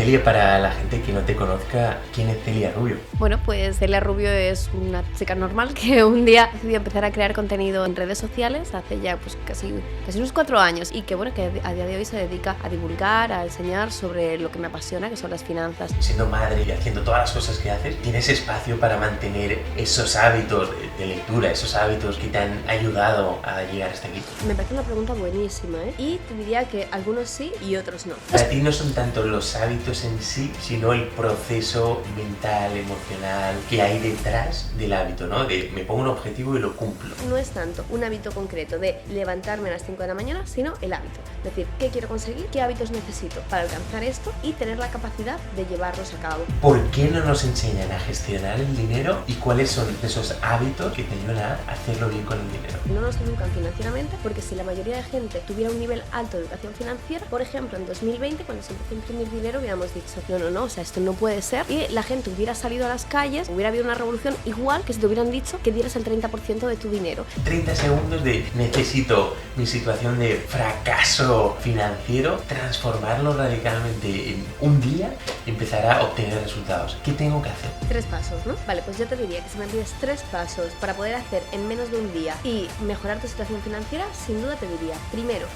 Celia, para la gente que no te conozca, ¿quién es Celia Rubio? Bueno, pues Celia Rubio es una chica normal que un día decidió empezar a crear contenido en redes sociales hace ya pues casi unos 4 años y que bueno, que a día de hoy se dedica a divulgar, a enseñar sobre lo que me apasiona, que son las finanzas. Siendo madre y haciendo todas las cosas que haces, ¿tienes espacio para mantener esos hábitos de lectura, esos hábitos que te han ayudado a llegar hasta aquí? Me parece una pregunta buenísima, ¿eh? Y te diría que algunos sí y otros no. Para ti no son tanto los hábitos en sí, sino el proceso mental, emocional que hay detrás del hábito, ¿no? De me pongo un objetivo y lo cumplo. No es tanto un hábito concreto de levantarme a las 5 de la mañana, sino el hábito. Es decir, ¿qué quiero conseguir? ¿Qué hábitos necesito para alcanzar esto? Y tener la capacidad de llevarlos a cabo. ¿Por qué no nos enseñan a gestionar el dinero y cuáles son esos hábitos que te ayudan a hacerlo bien con el dinero? No nos educan financieramente porque si la mayoría de gente tuviera un nivel alto de educación financiera, por ejemplo, en 2020, cuando se empezó a imprimir dinero, hubiéramos dicho, no, o sea, esto no puede ser. Y la gente hubiera salido a las calles, hubiera habido una revolución igual que si te hubieran dicho que dieras el 30% de tu dinero. 30 segundos de necesito mi situación de fracaso financiero, transformarlo radicalmente en un día y empezar a obtener resultados. ¿Qué tengo que hacer? 3 pasos, ¿no? Vale, pues yo te diría que si me pides 3 pasos para poder hacer en menos de un día y mejorar tu situación financiera, sin duda te diría, primero,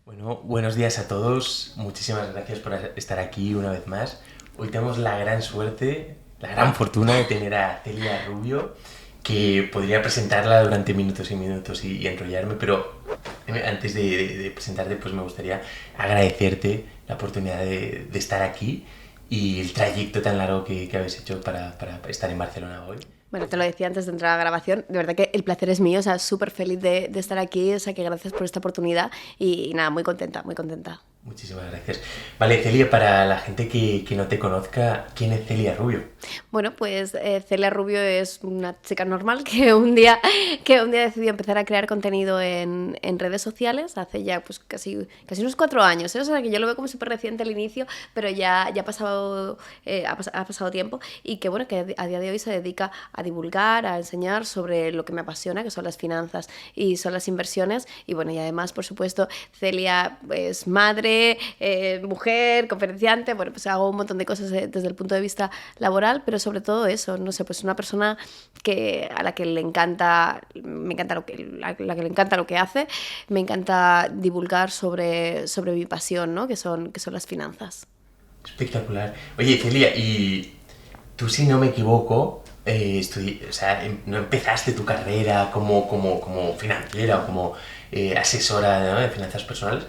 Bueno, buenos días a todos. Muchísimas gracias por estar aquí una vez más. Hoy tenemos la gran suerte, la gran fortuna de tener a Celia Rubio, que podría presentarla durante minutos y minutos y enrollarme, pero antes de presentarte, pues me gustaría agradecerte la oportunidad de estar aquí y el trayecto tan largo que habéis hecho para estar en Barcelona hoy. bueno, te lo decía antes de entrar a la grabación, de verdad que el placer es mío, o sea, súper feliz de estar aquí, o sea, que gracias por esta oportunidad y nada, muy contenta, muy contenta. Muchísimas gracias. Vale, Celia, para la gente que no te conozca, ¿quién es Celia Rubio? Bueno, pues Celia Rubio es una chica normal que un día decidió empezar a crear contenido en redes sociales hace ya pues casi unos 4 años, ¿eh? O sea, que yo lo veo como súper reciente el inicio, pero ya ha pasado tiempo y que bueno, que a día de hoy se dedica a divulgar, a enseñar sobre lo que me apasiona, que son las finanzas y son las inversiones y bueno, y además, por supuesto, Celia es madre, mujer, conferenciante, bueno, pues hago un montón de cosas desde el punto de vista laboral, pero sobre todo eso, no sé, pues una persona a la que le encanta, lo que hace, me encanta divulgar sobre mi pasión, ¿no? que son las finanzas. Espectacular. Oye, Celia, y tú, si no me equivoco, no empezaste tu carrera como financiera o como asesora, ¿no?, de finanzas personales.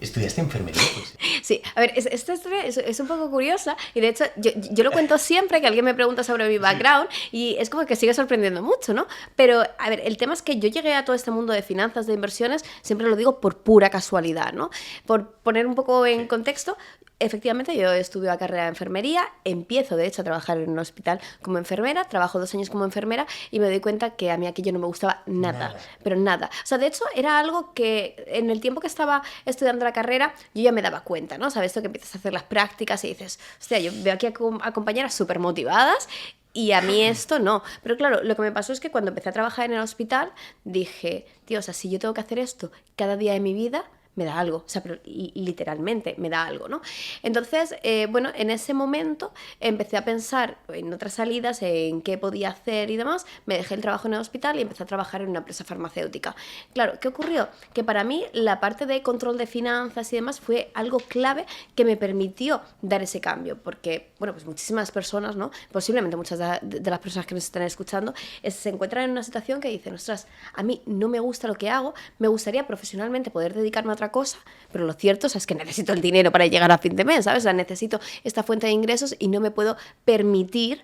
¿Estudiaste enfermería? Pues. Sí, a ver, esta historia es un poco curiosa y de hecho yo lo cuento siempre que alguien me pregunta sobre mi background y es como que sigue sorprendiendo mucho, ¿no? Pero, a ver, el tema es que yo llegué a todo este mundo de finanzas, de inversiones, siempre lo digo por pura casualidad, ¿no? Por poner un poco en contexto, efectivamente yo estudio la carrera de enfermería, empiezo de hecho a trabajar en un hospital como enfermera, trabajo 2 años como enfermera y me doy cuenta que a mí aquello no me gustaba nada, pero nada. O sea, de hecho era algo que en el tiempo que estaba estudiando la carrera yo ya me daba cuenta, ¿no? ¿Sabes? Esto que empiezas a hacer las prácticas y dices, hostia, yo veo aquí a compañeras súper motivadas y a mí esto no. Pero claro, lo que me pasó es que cuando empecé a trabajar en el hospital dije, tío, o sea, si yo tengo que hacer esto cada día de mi vida, me da algo, o sea, pero literalmente me da algo, ¿no? Entonces, bueno, en ese momento empecé a pensar en otras salidas, en qué podía hacer y demás, me dejé el trabajo en el hospital y empecé a trabajar en una empresa farmacéutica. Claro, ¿qué ocurrió? Que para mí la parte de control de finanzas y demás fue algo clave que me permitió dar ese cambio, porque, bueno, pues muchísimas personas, ¿no? Posiblemente muchas de las personas que nos están escuchando se encuentran en una situación que dicen, ostras, a mí no me gusta lo que hago, me gustaría profesionalmente poder dedicarme a otra cosa, pero lo cierto es que necesito el dinero para llegar a fin de mes, ¿sabes? O sea, necesito esta fuente de ingresos y no me puedo permitir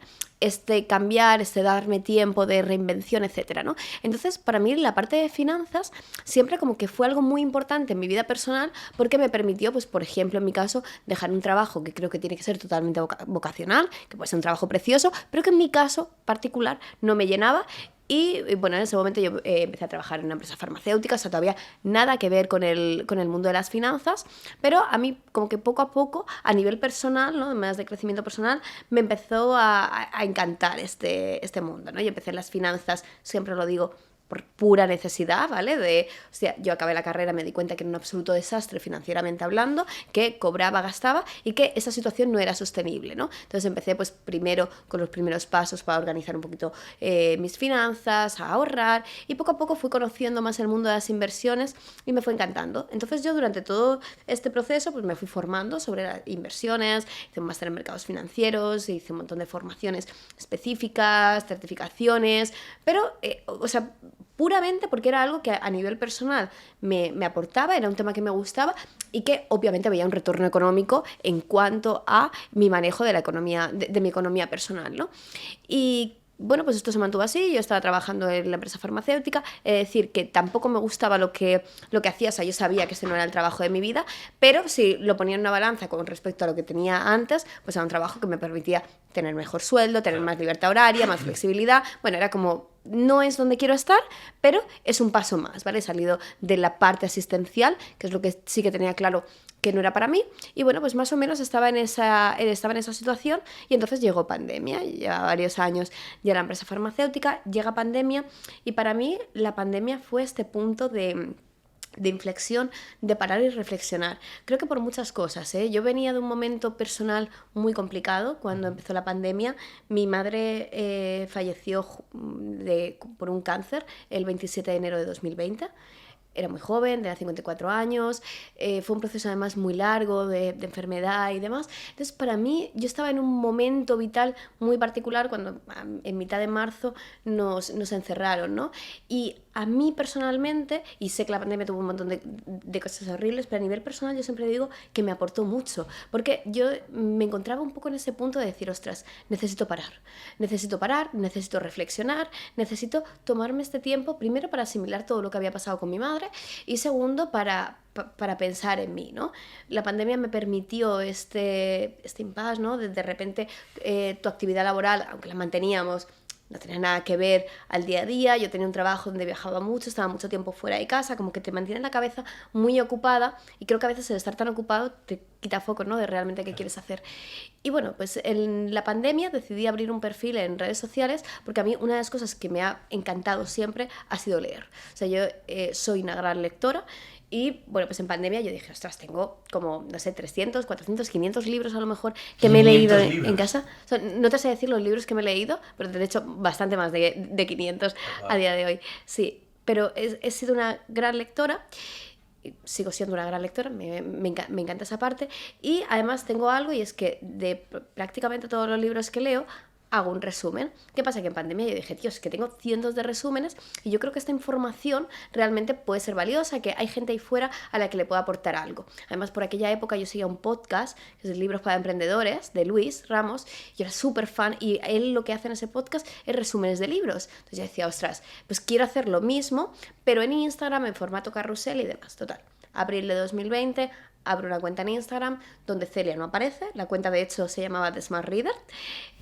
cambiar, darme tiempo de reinvención, etcétera, ¿no? Entonces, para mí la parte de finanzas siempre como que fue algo muy importante en mi vida personal porque me permitió, pues por ejemplo, en mi caso, dejar un trabajo que creo que tiene que ser totalmente vocacional, que puede ser un trabajo precioso, pero que en mi caso particular no me llenaba. Y bueno, en ese momento yo empecé a trabajar en una empresa farmacéutica, o sea, todavía nada que ver con el mundo de las finanzas, pero a mí como que poco a poco, a nivel personal, ¿no?, más de crecimiento personal, me empezó a encantar este mundo, ¿no? Yo empecé en las finanzas, siempre lo digo, por pura necesidad, ¿vale? O sea, yo acabé la carrera, me di cuenta que era un absoluto desastre financieramente hablando, que cobraba, gastaba y que esa situación no era sostenible, ¿no? Entonces empecé pues primero con los primeros pasos para organizar un poquito mis finanzas, a ahorrar, y poco a poco fui conociendo más el mundo de las inversiones y me fue encantando. Entonces yo durante todo este proceso pues me fui formando sobre las inversiones, hice un máster en mercados financieros, hice un montón de formaciones específicas, certificaciones, pero, o sea, puramente porque era algo que a nivel personal me aportaba, era un tema que me gustaba y que obviamente veía un retorno económico en cuanto a mi manejo de la economía, de mi economía personal, ¿no? Y bueno, pues esto se mantuvo así, yo estaba trabajando en la empresa farmacéutica, es decir, que tampoco me gustaba lo que hacía, o sea, yo sabía que ese no era el trabajo de mi vida, pero si lo ponía en una balanza con respecto a lo que tenía antes, pues era un trabajo que me permitía tener mejor sueldo, tener más libertad horaria, más flexibilidad, bueno, era como, no es donde quiero estar, pero es un paso más, ¿vale? He salido de la parte asistencial, que es lo que sí que tenía claro que no era para mí, y bueno, pues más o menos estaba en esa situación, y entonces llegó pandemia, lleva varios años ya la empresa farmacéutica, llega pandemia, y para mí la pandemia fue este punto de inflexión, de parar y reflexionar. Creo que por muchas cosas, ¿eh? Yo venía de un momento personal muy complicado cuando empezó la pandemia. Mi madre falleció por un cáncer el 27 de enero de 2020. Era muy joven, tenía 54 años, fue un proceso además muy largo de enfermedad y demás. Entonces, para mí, yo estaba en un momento vital muy particular cuando en mitad de marzo nos encerraron, ¿no? Y a mí personalmente, y sé que la pandemia tuvo un montón de cosas horribles, pero a nivel personal yo siempre digo que me aportó mucho, porque yo me encontraba un poco en ese punto de decir, ostras, necesito parar, necesito reflexionar, necesito tomarme este tiempo, primero para asimilar todo lo que había pasado con mi madre, y segundo para pensar en mí, ¿no? La pandemia me permitió este impasse, ¿no? De repente tu actividad laboral, aunque la manteníamos, no tenía nada que ver al día a día. Yo tenía un trabajo donde viajaba mucho, estaba mucho tiempo fuera de casa, como que te mantiene la cabeza muy ocupada, y creo que a veces el estar tan ocupado te quita foco, ¿no? De realmente qué quieres hacer. Y bueno, pues en la pandemia decidí abrir un perfil en redes sociales porque a mí una de las cosas que me ha encantado siempre ha sido leer. O sea, yo soy una gran lectora. Y bueno, pues en pandemia yo dije, ostras, tengo como, no sé, 300, 400, 500 libros a lo mejor que me he leído en casa. O sea, no te sé decir los libros que me he leído, pero de hecho bastante más de 500 a día de hoy. Sí, pero he sido una gran lectora, sigo siendo una gran lectora, me encanta esa parte. Y además tengo algo, y es que de prácticamente todos los libros que leo, hago un resumen. ¿Qué pasa? Que en pandemia yo dije, tío, es que tengo cientos de resúmenes y yo creo que esta información realmente puede ser valiosa, que hay gente ahí fuera a la que le pueda aportar algo. Además, por aquella época yo seguía un podcast, que es Libros para Emprendedores, de Luis Ramos, y yo era súper fan, y él lo que hace en ese podcast es resúmenes de libros. Entonces yo decía, ostras, pues quiero hacer lo mismo, pero en Instagram, en formato carrusel y demás. Total, abril de 2020... abro una cuenta en Instagram donde Celia no aparece. La cuenta, de hecho, se llamaba The Smart Reader.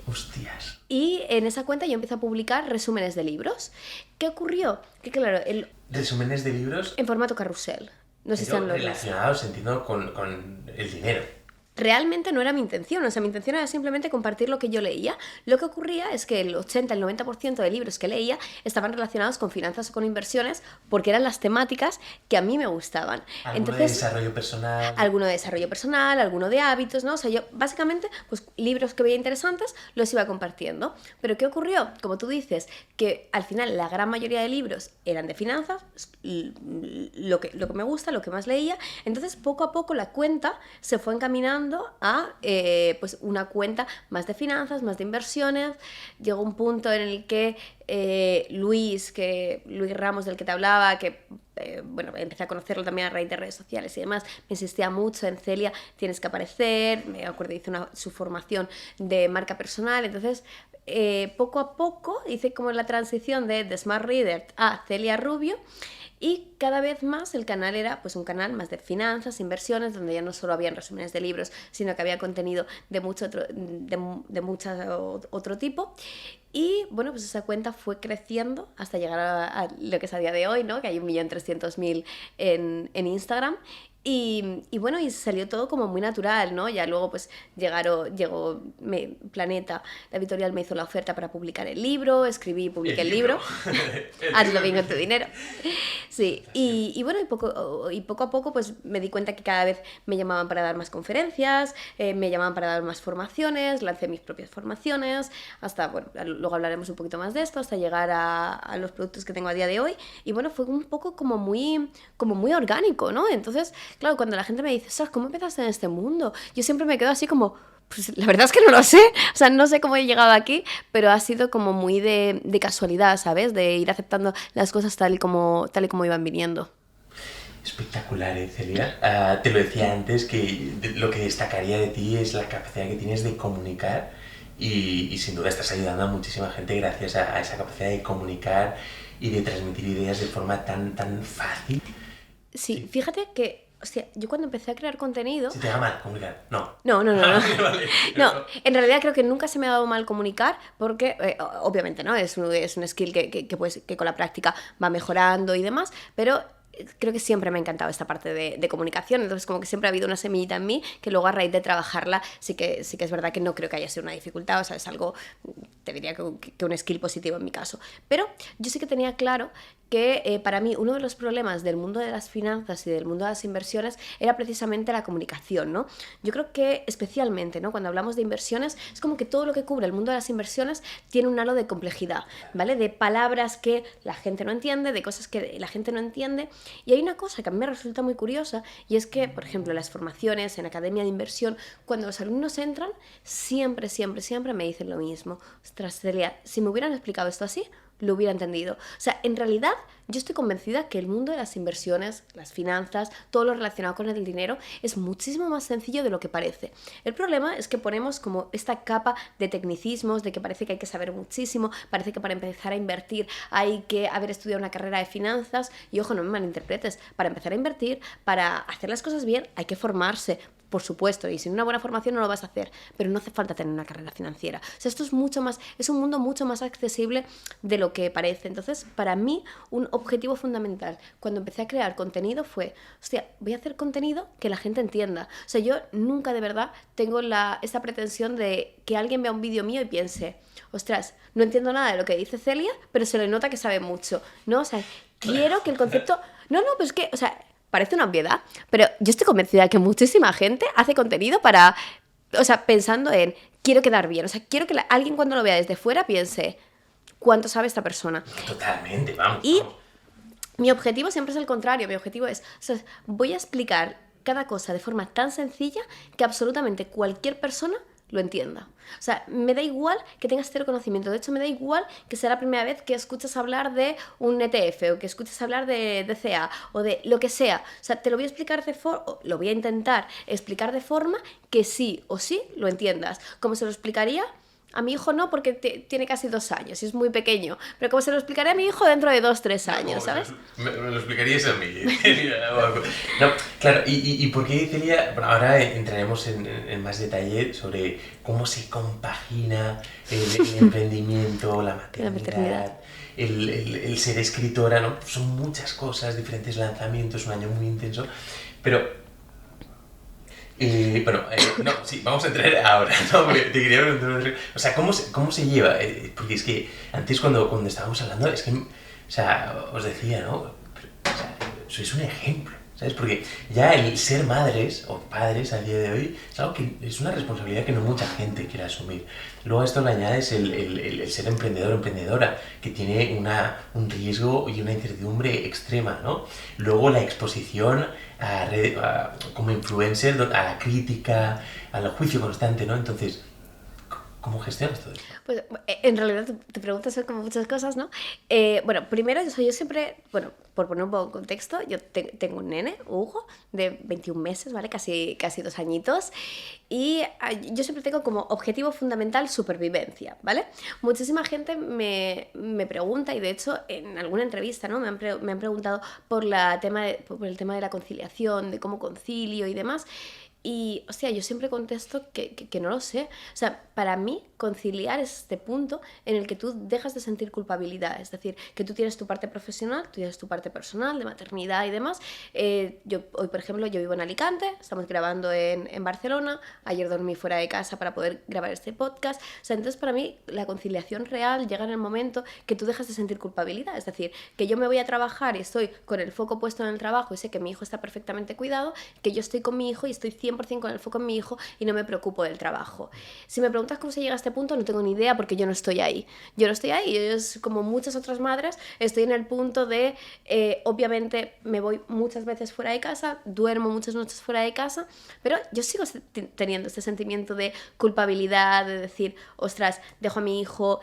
¡Hostias! Y en esa cuenta yo empiezo a publicar resúmenes de libros. ¿Qué ocurrió? Que claro, ¿Resúmenes de libros? En formato carrusel. No sé si Pero relacionados, entiendo, con el dinero. Realmente no era mi intención, o sea, mi intención era simplemente compartir lo que yo leía. Lo que ocurría es que el 80, el 90% de libros que leía estaban relacionados con finanzas o con inversiones, porque eran las temáticas que a mí me gustaban. ¿Alguno de desarrollo personal? Alguno de desarrollo personal, alguno de hábitos, ¿no? O sea, yo básicamente, pues libros que veía interesantes los iba compartiendo. Pero ¿qué ocurrió? Como tú dices, que al final la gran mayoría de libros eran de finanzas, lo que me gusta, lo que más leía. Entonces, poco a poco la cuenta se fue encaminando a pues una cuenta más de finanzas, más de inversiones. Llegó un punto en el que Luis Ramos, del que te hablaba, que bueno, empecé a conocerlo también a raíz de redes sociales y demás, me insistía mucho en: Celia, tienes que aparecer. Me acuerdo, hice su formación de marca personal. Entonces poco a poco hice como la transición de Smart Reader a Celia Rubio, y cada vez más el canal era pues un canal más de finanzas, inversiones, donde ya no solo habían resúmenes de libros, sino que había contenido de mucho otro tipo. Y bueno, pues esa cuenta fue creciendo hasta llegar a lo que es a día de hoy, ¿no? Que hay 1.300.000 en Instagram. Y bueno, y salió todo como muy natural, ¿no? Ya luego pues llegó Planeta, la editorial me hizo la oferta para publicar el libro, escribí y publiqué el libro. Hazlo bien con tu dinero. Sí, y bueno, y poco a poco pues me di cuenta que cada vez me llamaban para dar más conferencias, me llamaban para dar más formaciones, lancé mis propias formaciones, hasta, bueno, luego hablaremos un poquito más de esto, hasta llegar a los productos que tengo a día de hoy. Y bueno, fue un poco como muy orgánico, ¿no? Entonces, claro, cuando la gente me dice, Sara, ¿cómo empezaste en este mundo? Yo siempre me quedo así como, pues la verdad es que no lo sé, o sea, no sé cómo he llegado aquí, pero ha sido como muy de casualidad, ¿sabes? De ir aceptando las cosas tal y como iban viniendo. Espectacular, Celia. Te lo decía antes que lo que destacaría de ti es la capacidad que tienes de comunicar y sin duda estás ayudando a muchísima gente gracias a esa capacidad de comunicar y de transmitir ideas de forma tan fácil. Sí, fíjate que, hostia, yo cuando empecé a crear contenido... ¿Se te da mal comunicar? No. No. Vale. No, en realidad creo que nunca se me ha dado mal comunicar porque, obviamente, ¿no? Es un skill que con la práctica va mejorando y demás, pero creo que siempre me ha encantado esta parte de comunicación, entonces como que siempre ha habido una semillita en mí que luego a raíz de trabajarla sí que es verdad que no creo que haya sido una dificultad, o sea, es algo, te diría que un skill positivo en mi caso. Pero yo sí que tenía claro que para mí uno de los problemas del mundo de las finanzas y del mundo de las inversiones era precisamente la comunicación, ¿no? Yo creo que especialmente, ¿no? Cuando hablamos de inversiones, es como que todo lo que cubre el mundo de las inversiones tiene un halo de complejidad, ¿vale? De palabras que la gente no entiende, de cosas que la gente no entiende. Y hay una cosa que a mí me resulta muy curiosa y es que, por ejemplo, en las formaciones, en Academia de Inversión, cuando los alumnos entran, siempre me dicen lo mismo. Ostras, Celia, si me hubieran explicado esto así, lo hubiera entendido. O sea, en realidad yo estoy convencida que el mundo de las inversiones, las finanzas, todo lo relacionado con el dinero es muchísimo más sencillo de lo que parece. El problema es que ponemos como esta capa de tecnicismos, de que parece que hay que saber muchísimo, parece que para empezar a invertir hay que haber estudiado una carrera de finanzas y ojo, no me malinterpretes, para empezar a invertir, para hacer las cosas bien hay que formarse, por supuesto, y sin una buena formación no lo vas a hacer, pero no hace falta tener una carrera financiera. O sea, esto es un mundo mucho más accesible de lo que parece. Entonces, para mí, un objetivo fundamental cuando empecé a crear contenido fue, hostia, voy a hacer contenido que la gente entienda. O sea, yo nunca de verdad tengo esta pretensión de que alguien vea un vídeo mío y piense, ostras, no entiendo nada de lo que dice Celia, pero se le nota que sabe mucho, ¿no? O sea, quiero que el concepto... No, pues que, o sea... Parece una obviedad, pero yo estoy convencida de que muchísima gente hace contenido para, o sea, pensando en, quiero quedar bien, o sea, quiero que alguien cuando lo vea desde fuera piense, ¿cuánto sabe esta persona? Totalmente, vamos. Y mi objetivo siempre es el contrario, mi objetivo es, o sea, voy a explicar cada cosa de forma tan sencilla que absolutamente cualquier persona lo entienda. O sea, me da igual que tengas cero conocimiento. De hecho, me da igual que sea la primera vez que escuchas hablar de un ETF o que escuches hablar de DCA o de lo que sea. O sea, te lo voy a explicar lo voy a intentar explicar de forma que sí o sí lo entiendas. Como se lo explicaría a mi hijo no, porque tiene casi 2 años y es muy pequeño. Pero como se lo explicaré a mi hijo dentro de 2-3 años, ¿sabes? Me lo explicarías a mí. No, claro, ¿y por qué, Celia? Bueno, ahora entraremos en más detalle sobre cómo se compagina el emprendimiento, la maternidad, el ser escritora, ¿no? Son muchas cosas, diferentes lanzamientos, un año muy intenso. Pero... sí, vamos a entrar ahora, ¿no? Porque te quería preguntar, o sea, ¿cómo se lleva? Porque es que antes cuando estábamos hablando, es que, o sea, os decía, ¿no? O sea, sois un ejemplo, ¿sabes? Porque ya el ser madres o padres a día de hoy es algo que es una responsabilidad que no mucha gente quiere asumir. Luego a esto le añades el ser emprendedor o emprendedora, que tiene un riesgo y una incertidumbre extrema, ¿no? Luego la exposición como influencer a la crítica, al juicio constante, ¿no? Entonces, ¿cómo gestionas todo esto? Pues en realidad te preguntas como muchas cosas, ¿no? Bueno, primero, yo siempre, bueno, por poner un poco en contexto, yo tengo un nene, Hugo, de 21 meses, ¿vale? Casi 2 añitos. Y yo siempre tengo como objetivo fundamental supervivencia, ¿vale? Muchísima gente me pregunta, y de hecho en alguna entrevista, ¿no? Me han preguntado por el tema de la conciliación, de cómo concilio y demás. Y, hostia, yo siempre contesto que no lo sé. O sea, para mí, conciliar es este punto en el que tú dejas de sentir culpabilidad. Es decir, que tú tienes tu parte profesional, tú tienes tu parte personal, de maternidad y demás. Hoy, por ejemplo, yo vivo en Alicante, estamos grabando en Barcelona. Ayer dormí fuera de casa para poder grabar este podcast. O sea, entonces para mí la conciliación real llega en el momento que tú dejas de sentir culpabilidad. Es decir, que yo me voy a trabajar y estoy con el foco puesto en el trabajo y sé que mi hijo está perfectamente cuidado, que yo estoy con mi hijo y estoy 100% con el foco en mi hijo y no me preocupo del trabajo. Si me preguntas cómo se llega a este punto, no tengo ni idea porque yo no estoy ahí. Yo no estoy ahí. Yo, como muchas otras madres, estoy en el punto de, obviamente, me voy muchas veces fuera de casa, duermo muchas noches fuera de casa, pero yo sigo teniendo este sentimiento de culpabilidad, de decir, ostras, dejo a mi hijo...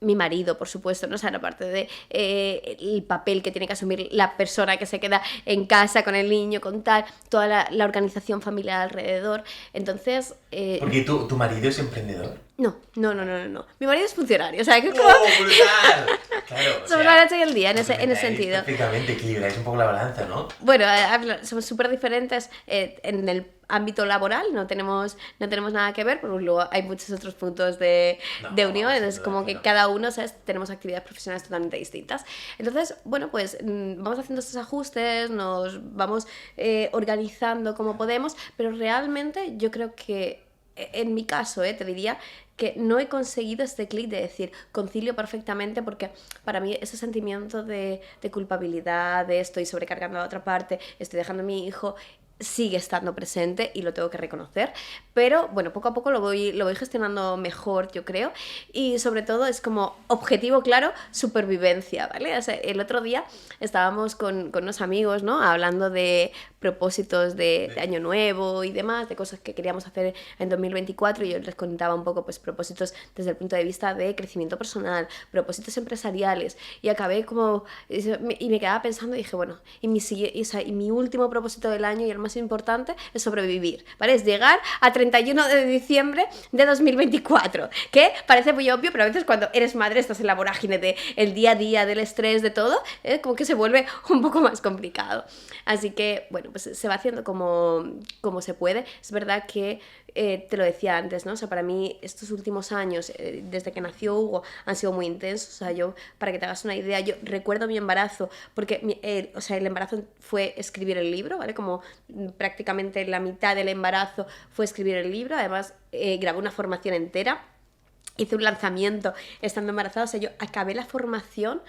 mi marido, por supuesto, ¿no? O sea, aparte de el papel que tiene que asumir la persona que se queda en casa con el niño, con tal, toda la organización familiar alrededor. Entonces... Porque tu marido es emprendedor. No. Mi marido es funcionario, o sea, que es como... ¡Oh, brutal! Claro, somos la noche y el día en ese sentido. Perfectamente, equilibráis un poco la balanza, ¿no? Bueno, somos súper diferentes en el ámbito laboral, no tenemos nada que ver, pero luego hay muchos otros puntos de unión, entonces como que cada uno, ¿sabes? Tenemos actividades profesionales totalmente distintas. Entonces, bueno, pues vamos haciendo estos ajustes, nos vamos organizando como podemos, pero realmente yo creo que en mi caso, te diría que no he conseguido este clic de decir concilio perfectamente, porque para mí ese sentimiento de culpabilidad, de estoy sobrecargando a la otra parte, estoy dejando a mi hijo, sigue estando presente y lo tengo que reconocer, pero bueno, poco a poco lo voy gestionando mejor, yo creo, y sobre todo es como objetivo claro, supervivencia, ¿vale? O sea, el otro día estábamos con unos amigos, ¿no? Hablando de propósitos de año nuevo y demás, de cosas que queríamos hacer en 2024, y yo les contaba un poco pues propósitos desde el punto de vista de crecimiento personal, propósitos empresariales, y acabé como, y me quedaba pensando y dije, bueno, y mi último propósito del año y el más importante es sobrevivir, ¿vale? Es llegar a 31 de diciembre de 2024, que parece muy obvio, pero a veces cuando eres madre estás en la vorágine del día a día, del estrés, de todo, como que se vuelve un poco más complicado. Así que, bueno, pues se va haciendo como se puede. Es verdad que te lo decía antes, ¿no? O sea, para mí estos últimos años, desde que nació Hugo, han sido muy intensos. O sea, yo, para que te hagas una idea, yo recuerdo mi embarazo, porque el embarazo fue escribir el libro, ¿vale? Como prácticamente la mitad del embarazo fue escribir el libro. Además, grabé una formación entera. Hice un lanzamiento estando embarazada. O sea, yo acabé la formación...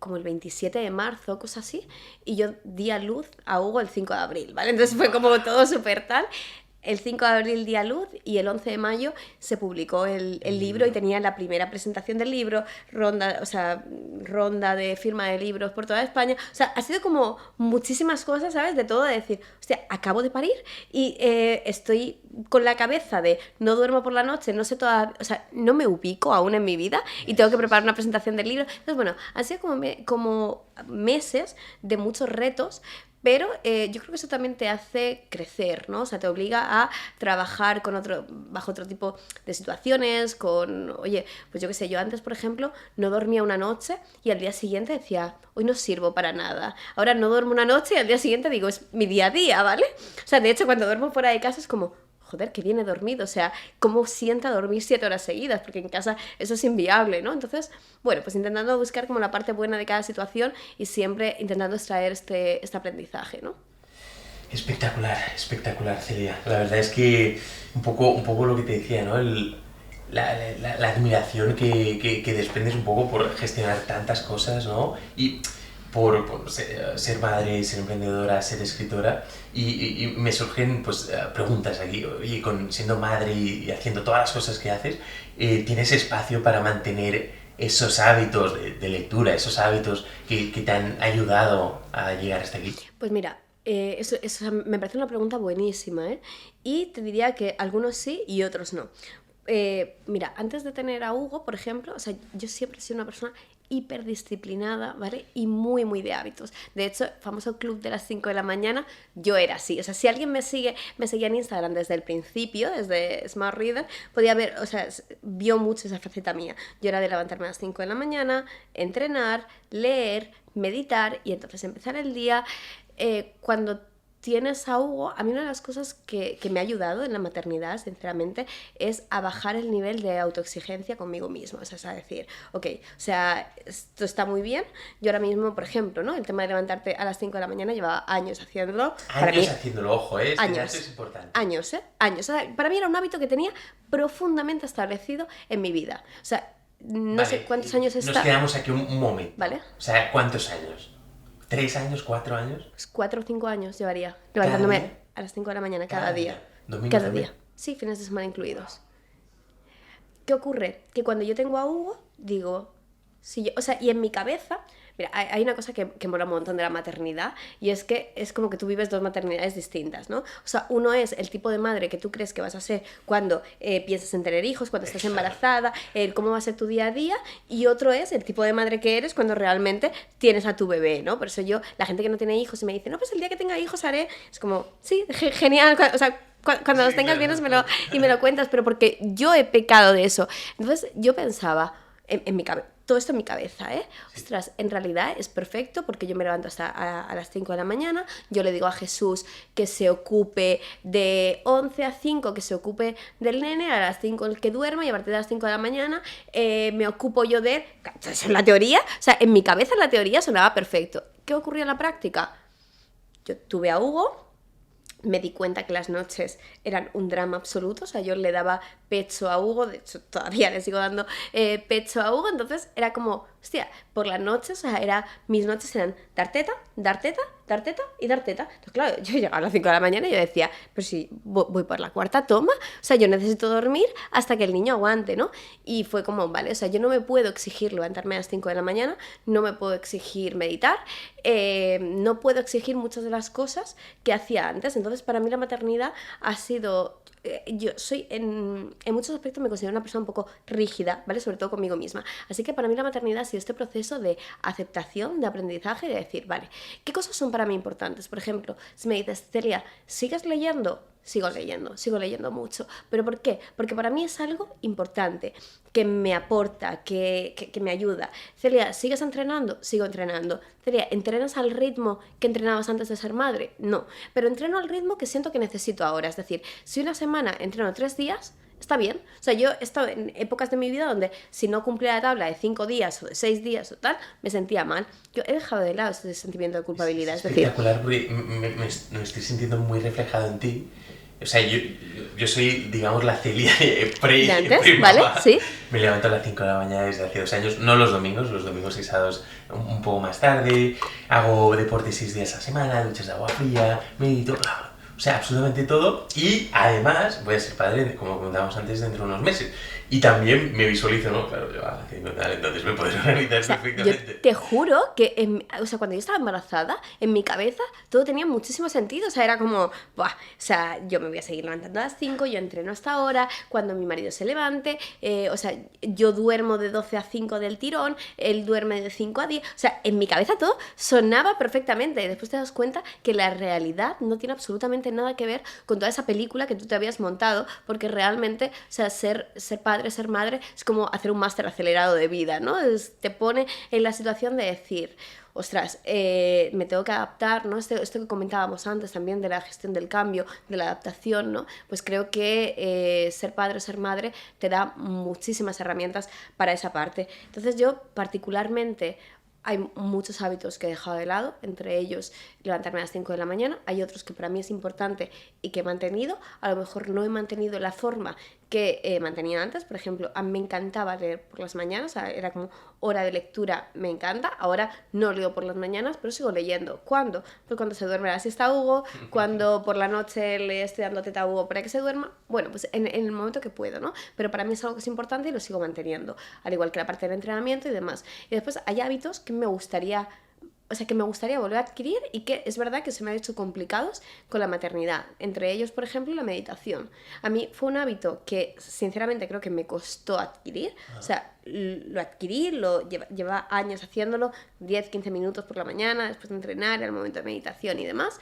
como el 27 de marzo, cosas así, y yo di a luz a Hugo el 5 de abril, ¿vale? Entonces fue como todo súper tal. El 5 de abril di a luz y el 11 de mayo se publicó el libro, y tenía la primera presentación del libro, ronda de firma de libros por toda España. O sea, ha sido como muchísimas cosas, ¿sabes? De todo, de decir, hostia, acabo de parir y estoy con la cabeza de no duermo por la noche, no sé toda, o sea, no me ubico aún en mi vida y tengo que preparar una presentación del libro. Entonces, bueno, han sido como meses de muchos retos. Pero yo creo que eso también te hace crecer, ¿no? O sea, te obliga a trabajar bajo otro tipo de situaciones, oye, pues yo qué sé, yo antes, por ejemplo, no dormía una noche y al día siguiente decía, hoy no sirvo para nada. Ahora no duermo una noche y al día siguiente digo, es mi día a día, ¿vale? O sea, de hecho, cuando duermo fuera de casa es como... joder, que bien he dormido, o sea, cómo sienta dormir 7 horas seguidas, porque en casa eso es inviable, ¿no? Entonces, bueno, pues intentando buscar como la parte buena de cada situación y siempre intentando extraer este aprendizaje, ¿no? Espectacular, Celia. La verdad es que un poco lo que te decía, ¿no? La admiración que desprendes un poco por gestionar tantas cosas, ¿no? Y por ser madre, ser emprendedora, ser escritora, y me surgen pues preguntas aquí. Oye, siendo madre y haciendo todas las cosas que haces, ¿tienes espacio para mantener esos hábitos de lectura, esos hábitos que te han ayudado a llegar hasta aquí? Pues mira, eso me parece una pregunta buenísima, ¿eh? Y te diría que algunos sí y otros no. Mira, antes de tener a Hugo, por ejemplo, o sea, yo siempre he sido una persona hiperdisciplinada, ¿vale? Y muy, muy de hábitos. De hecho, famoso club de las 5 de la mañana, yo era así. O sea, si alguien me seguía en Instagram desde el principio, desde Smart Reader, podía ver, o sea, vio mucho esa faceta mía. Yo era de levantarme a las 5 de la mañana, entrenar, leer, meditar y entonces empezar el día. Cuando tienes a Hugo, a mí una de las cosas que me ha ayudado en la maternidad, sinceramente, es a bajar el nivel de autoexigencia conmigo misma. O sea, es a decir, ok, o sea, esto está muy bien. Yo ahora mismo, por ejemplo, ¿no? El tema de levantarte a las 5 de la mañana llevaba años haciéndolo. Años haciéndolo, ojo, años, es importante. Años, años. O sea, para mí era un hábito que tenía profundamente establecido en mi vida. O sea, no sé cuántos años está. Nos quedamos aquí un momento. ¿Vale? O sea, ¿cuántos años? ¿3 años? ¿4 años? Pues 4 o 5 años llevaría levantándome a las 5 de la mañana cada día. ¿Domingos cada también? día. Sí, fines de semana incluidos. ¿Qué ocurre? Que cuando yo tengo a Hugo, digo, si yo, o sea, y en mi cabeza, mira, hay una cosa que mola un montón de la maternidad, y es que es como que tú vives dos maternidades distintas, ¿no? O sea, uno es el tipo de madre que tú crees que vas a ser cuando piensas en tener hijos, cuando estás embarazada, cómo va a ser tu día a día, y otro es el tipo de madre que eres cuando realmente tienes a tu bebé, ¿no? Por eso yo, la gente que no tiene hijos y me dice, no, pues el día que tenga hijos haré, es como, sí, genial, o sea, cuando los tengas vienes y me lo cuentas, pero porque yo he pecado de eso. Entonces yo pensaba, en mi cabeza, todo esto en mi cabeza, ¿eh? Sí. Ostras, en realidad es perfecto porque yo me levanto hasta a las 5 de la mañana, yo le digo a Jesús que se ocupe de 11 a 5, que se ocupe del nene, a las 5 el que duerma, y a partir de las 5 de la mañana me ocupo yo de él. En la teoría, o sea, en mi cabeza la teoría sonaba perfecto. ¿Qué ocurrió en la práctica? Yo tuve a Hugo, me di cuenta que las noches eran un drama absoluto, o sea, yo le daba pecho a Hugo, de hecho todavía le sigo dando pecho a Hugo, entonces era como, hostia, por las noches, o sea, mis noches eran dar teta, dar teta, dar teta y dar teta. Entonces, claro, yo llegaba a las 5 de la mañana y yo decía, pero si voy por la cuarta toma, o sea, yo necesito dormir hasta que el niño aguante, ¿no? Y fue como, vale, o sea, yo no me puedo exigir levantarme a las 5 de la mañana, no me puedo exigir meditar, no puedo exigir muchas de las cosas que hacía antes. Entonces, para mí la maternidad ha sido... yo soy, en muchos aspectos me considero una persona un poco rígida, ¿vale? Sobre todo conmigo misma. Así que para mí la maternidad ha sido este proceso de aceptación, de aprendizaje, de decir, vale, ¿qué cosas son para mí importantes? Por ejemplo, si me dices, Celia, ¿sigues leyendo? Sigo leyendo mucho. ¿Pero por qué? Porque para mí es algo importante, que me aporta, que me ayuda. Celia, ¿sigues entrenando? Sigo entrenando. Celia, ¿entrenas al ritmo que entrenabas antes de ser madre? No, pero entreno al ritmo que siento que necesito ahora. Es decir, si una semana entreno 3 días, está bien. O sea, yo he estado en épocas de mi vida donde si no cumplía la tabla de 5 días o de 6 días o tal, me sentía mal. Yo he dejado de lado ese sentimiento de culpabilidad. Es espectacular, porque me estoy sintiendo muy reflejado en ti. O sea, yo soy, digamos, la Celia de antes, ¿vale? Sí. Me levanto a las 5 de la mañana desde hace 2 años, no los domingos y sábados un poco más tarde, hago deporte 6 días a la semana, duchas de agua fría, medito, o sea, absolutamente todo. Y además voy a ser padre, como comentábamos antes, dentro de unos meses. Y también me visualizo, ¿no? Claro, yo haciendo tal, entonces me puedes organizar perfectamente. Yo te juro que, o sea, cuando yo estaba embarazada, en mi cabeza todo tenía muchísimo sentido. O sea, era como, ¡buah! O sea, yo me voy a seguir levantando a las 5, yo entreno hasta ahora, cuando mi marido se levante, o sea, yo duermo de 12 a 5 del tirón, él duerme de 5 a 10. O sea, en mi cabeza todo sonaba perfectamente. Y después te das cuenta que la realidad no tiene absolutamente nada que ver con toda esa película que tú te habías montado, porque realmente, o sea, ser padre, ser madre, es como hacer un máster acelerado de vida, ¿no? Te pone en la situación de decir, ostras, me tengo que adaptar, ¿no? Esto que comentábamos antes también de la gestión del cambio, de la adaptación, ¿no? Pues creo que ser padre o ser madre te da muchísimas herramientas para esa parte. Entonces yo particularmente... Hay muchos hábitos que he dejado de lado, entre ellos levantarme a las 5 de la mañana. Hay otros que para mí es importante y que he mantenido. A lo mejor no he mantenido la forma que mantenía antes. Por ejemplo, a mí me encantaba leer por las mañanas, o sea, era como hora de lectura, me encanta. Ahora no leo por las mañanas, pero sigo leyendo. ¿Cuándo? Pues cuando se duerme la siesta Hugo, cuando por la noche le estoy dando teta a Hugo para que se duerma. Bueno, pues en el momento que puedo, ¿no? Pero para mí es algo que es importante y lo sigo manteniendo, al igual que la parte del entrenamiento y demás. Y después hay hábitos que me gustaría volver a adquirir y que es verdad que se me han hecho complicados con la maternidad. Entre ellos, por ejemplo, la meditación. A mí fue un hábito que, sinceramente, creo que me costó adquirir. O sea, lo adquirí, lleva años haciéndolo, 10-15 minutos por la mañana, después de entrenar, al momento de meditación y demás.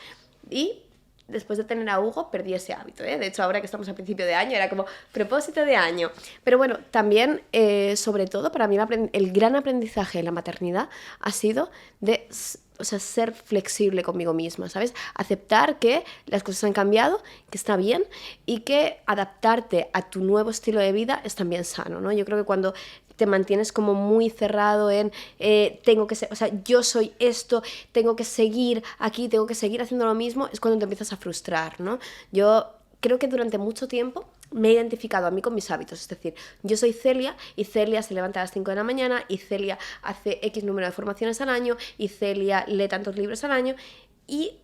Y después de tener a Hugo, perdí ese hábito, ¿eh? De hecho, ahora que estamos a principio de año, era como propósito de año. Pero bueno, también, sobre todo, para mí el gran aprendizaje de la maternidad ha sido de o sea, ser flexible conmigo misma, ¿sabes? Aceptar que las cosas han cambiado, que está bien y que adaptarte a tu nuevo estilo de vida es también sano, ¿no? Yo creo que cuando te mantienes como muy cerrado en tengo que ser, o sea, yo soy esto, tengo que seguir aquí, tengo que seguir haciendo lo mismo, es cuando te empiezas a frustrar, ¿no? Yo creo que durante mucho tiempo me he identificado a mí con mis hábitos, es decir, yo soy Celia y Celia se levanta a las 5 de la mañana y Celia hace X número de formaciones al año y Celia lee tantos libros al año y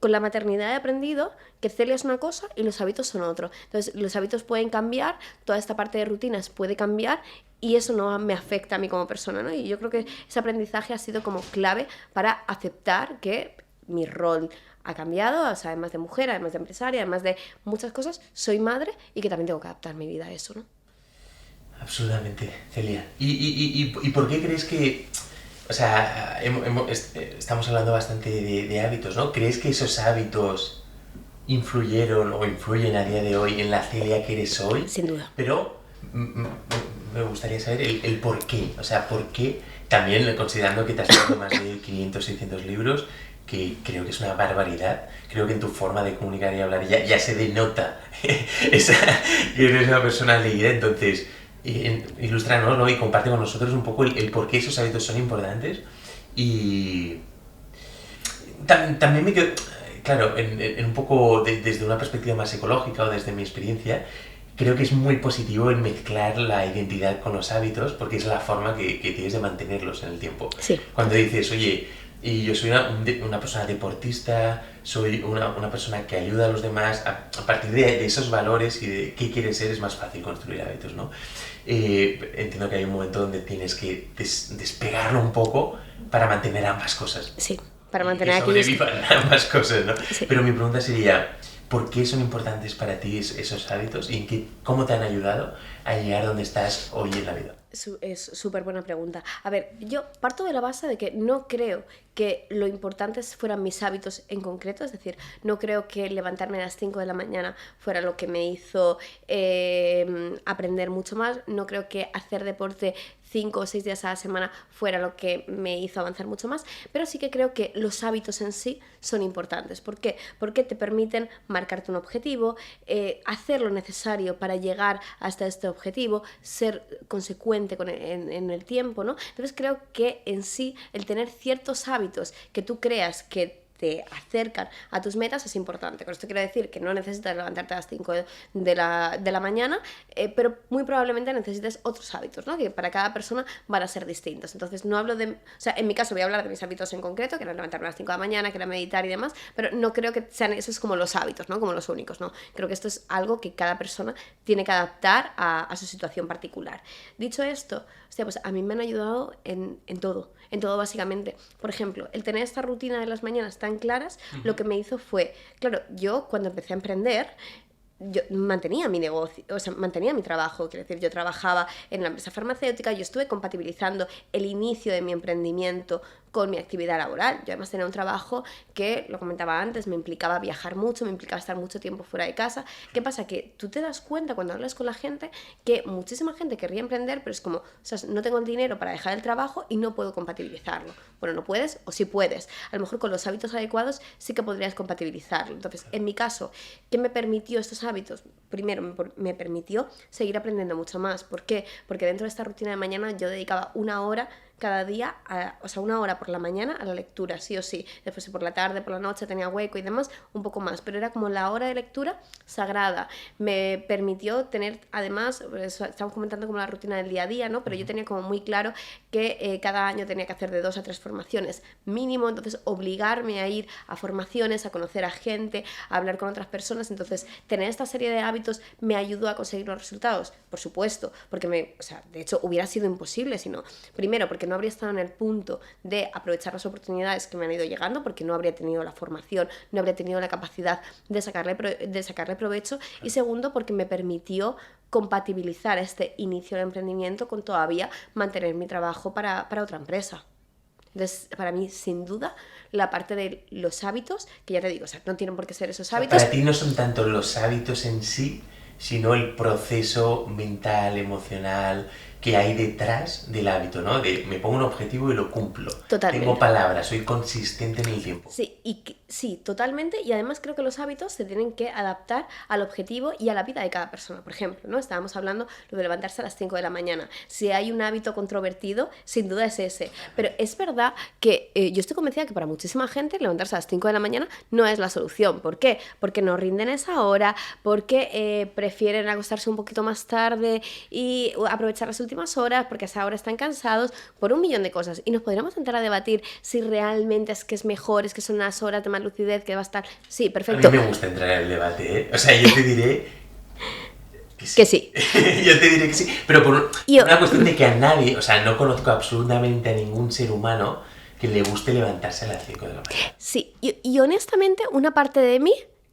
con la maternidad he aprendido que Celia es una cosa y los hábitos son otro. Entonces los hábitos pueden cambiar, toda esta parte de rutinas puede cambiar y eso no me afecta a mí como persona, ¿no? Y yo creo que ese aprendizaje ha sido como clave para aceptar que mi rol ha cambiado, o sea, además de mujer, además de empresaria, además de muchas cosas, soy madre y que también tengo que adaptar mi vida a eso, ¿no? Absolutamente, Celia. ¿Y por qué crees que, o sea, estamos hablando bastante de hábitos, ¿no? ¿Crees que esos hábitos influyeron o influyen a día de hoy en la Celia que eres hoy? Sin duda. Pero me gustaría saber el por qué, o sea, por qué, también considerando que te has leído más de 500, 600 libros, que creo que es una barbaridad. Creo que en tu forma de comunicar y hablar ya se denota que eres una persona leída. Entonces, ilústranos, ¿no? Y comparte con nosotros un poco el por qué esos hábitos son importantes. Y también me quedo, claro, en un poco desde una perspectiva más ecológica o desde mi experiencia, creo que es muy positivo el mezclar la identidad con los hábitos porque es la forma que tienes de mantenerlos en el tiempo. Sí. Cuando dices, oye, y yo soy una persona deportista, soy una persona que ayuda a los demás, a partir de esos valores y de qué quieres ser es más fácil construir hábitos, ¿no? Entiendo que hay un momento donde tienes que despegarlo un poco para mantener ambas cosas. Sí, para mantener que sobrevivan ambas cosas, ¿no? Sí. Pero mi pregunta sería, ¿por qué son importantes para ti esos hábitos y cómo te han ayudado a llegar donde estás hoy en la vida? Es súper buena pregunta. A ver, yo parto de la base de que no creo que lo importante fueran mis hábitos en concreto, es decir, no creo que levantarme a las 5 de la mañana fuera lo que me hizo aprender mucho más, no creo que hacer deporte 5 o 6 días a la semana fuera lo que me hizo avanzar mucho más, pero sí que creo que los hábitos en sí son importantes. ¿Por qué? Porque te permiten marcarte un objetivo, hacer lo necesario para llegar hasta este objetivo, ser consecuente en el tiempo, ¿no? Entonces creo que en sí el tener ciertos hábitos que tú creas que te acercan a tus metas es importante. Con esto quiero decir que no necesitas levantarte a las 5 de la mañana, pero muy probablemente necesites otros hábitos, ¿no? Que para cada persona van a ser distintos. Entonces no hablo de... O sea, en mi caso voy a hablar de mis hábitos en concreto, que era levantarme a las 5 de la mañana, que era meditar y demás, pero no creo que sean esos como los hábitos, ¿no? Como los únicos, ¿no? Creo que esto es algo que cada persona tiene que adaptar a su situación particular. Dicho esto, hostia, pues a mí me han ayudado en todo básicamente. Por ejemplo, el tener esta rutina de las mañanas tan claras, lo que me hizo fue, claro, yo cuando empecé a emprender, yo mantenía mi negocio, o sea, mantenía mi trabajo, quiero decir, yo trabajaba en la empresa farmacéutica, yo estuve compatibilizando el inicio de mi emprendimiento con mi actividad laboral. Yo además tenía un trabajo que, lo comentaba antes, me implicaba viajar mucho, me implicaba estar mucho tiempo fuera de casa. ¿Qué pasa? Que tú te das cuenta cuando hablas con la gente que muchísima gente querría emprender, pero es como, o sea, no tengo el dinero para dejar el trabajo y no puedo compatibilizarlo. Bueno, no puedes o sí puedes. A lo mejor con los hábitos adecuados sí que podrías compatibilizarlo. Entonces, en mi caso, ¿qué me permitió estos hábitos? Primero, me permitió seguir aprendiendo mucho más. ¿Por qué? Porque dentro de esta rutina de mañana yo dedicaba 1 hora cada día, o sea, 1 hora por la mañana a la lectura, sí o sí. Después por la tarde, por la noche tenía hueco y demás, un poco más. Pero era como la hora de lectura sagrada. Me permitió tener, además, estamos comentando como la rutina del día a día, ¿no? Pero yo tenía como muy claro que cada año tenía que hacer de 2 a 3 formaciones mínimo, entonces obligarme a ir a formaciones, a conocer a gente, a hablar con otras personas. Entonces tener esta serie de hábitos me ayudó a conseguir los resultados, por supuesto, porque o sea, de hecho hubiera sido imposible si no. Primero, porque no habría estado en el punto de aprovechar las oportunidades que me han ido llegando, porque no habría tenido la formación, no habría tenido la capacidad de sacarle provecho, y segundo, porque me permitió compatibilizar este inicio del emprendimiento con todavía mantener mi trabajo para otra empresa. Entonces, para mí, sin duda, la parte de los hábitos, que ya te digo, o sea, no tienen por qué ser esos hábitos. Para ti no son tanto los hábitos en sí, sino el proceso mental, emocional, que hay detrás del hábito, ¿no? De me pongo un objetivo y lo cumplo. Totalmente. Tengo palabras, soy consistente en el tiempo. Sí, sí, totalmente. Y además creo que los hábitos se tienen que adaptar al objetivo y a la vida de cada persona. Por ejemplo, ¿no? Estábamos hablando lo de levantarse a las 5 de la mañana. Si hay un hábito controvertido, sin duda es ese. Pero es verdad que yo estoy convencida que para muchísima gente levantarse a las 5 de la mañana no es la solución. ¿Por qué? Porque no rinden esa hora, porque prefieren acostarse un poquito más tarde y aprovechar las últimas horas, porque a esa hora están cansados, por un millón de cosas. Y nos podríamos sentar a debatir si realmente es que es mejor, es que son unas horas de más lucidez, que va a estar... Sí, perfecto. A mí me gusta entrar en el debate, ¿eh? O sea, yo te diré... Que sí. Yo te diré que sí, pero por una cuestión de que a nadie, o sea, no conozco absolutamente a ningún ser humano que le guste levantarse a las 5 de la mañana. Sí, y honestamente una parte de mí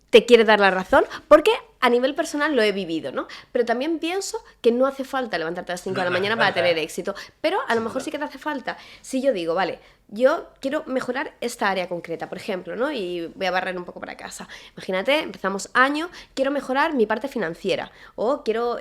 te quiere dar la razón, porque a nivel personal lo he vivido, ¿no? Pero también pienso que no hace falta levantarte a las 5 de la mañana para tener éxito, pero a lo mejor sí que te hace falta. Si yo digo, vale, yo quiero mejorar esta área concreta, por ejemplo, ¿no? Y voy a barrer un poco para casa. Imagínate, empezamos año, quiero mejorar mi parte financiera o quiero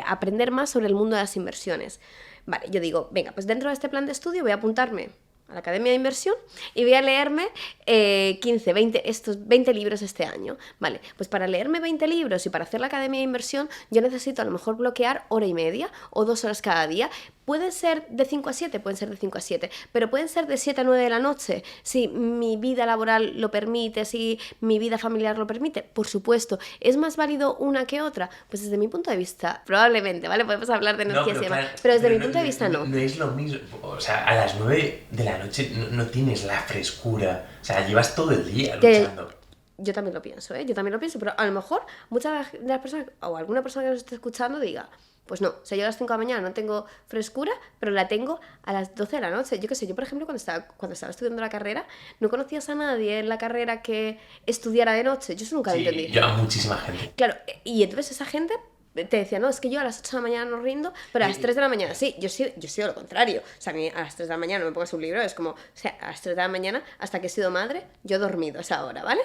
aprender más sobre el mundo de las inversiones. Vale, yo digo, venga, pues dentro de este plan de estudio voy a apuntarme a la Academia de Inversión y voy a leerme 15, 20, estos 20 libros este año. Vale, pues para leerme 20 libros y para hacer la Academia de Inversión yo necesito a lo mejor bloquear hora y media o 2 horas cada día. Pueden ser de 5 a 7, pueden ser de 5 a 7, pero pueden ser de 7 a 9 de la noche, si mi vida laboral lo permite, si mi vida familiar lo permite, por supuesto. ¿Es más válido una que otra? Pues desde mi punto de vista, probablemente, ¿vale? Podemos hablar de energías y demás, pero desde mi punto de vista no. No es lo mismo, o sea, a las 9 de la noche no tienes la frescura, o sea, llevas todo el día luchando. Yo también lo pienso, ¿eh? Yo también lo pienso, pero a lo mejor muchas de las personas, o alguna persona que nos esté escuchando diga, pues no, o sea, yo a las 5 de la mañana no tengo frescura, pero la tengo a las 12 de la noche. Yo qué sé, yo por ejemplo cuando estaba estudiando la carrera, no conocías a nadie en la carrera que estudiara de noche. Yo eso nunca lo entendí. Yo a muchísima gente. Claro, y entonces esa gente te decía, no, es que yo a las 8 de la mañana no rindo, pero a las 3 de la mañana sí. Yo soy lo contrario. O sea, a mí a las 3 de la mañana no me pongas un libro, es como, o sea, a las 3 de la mañana, hasta que he sido madre, yo he dormido a esa hora, ¿vale?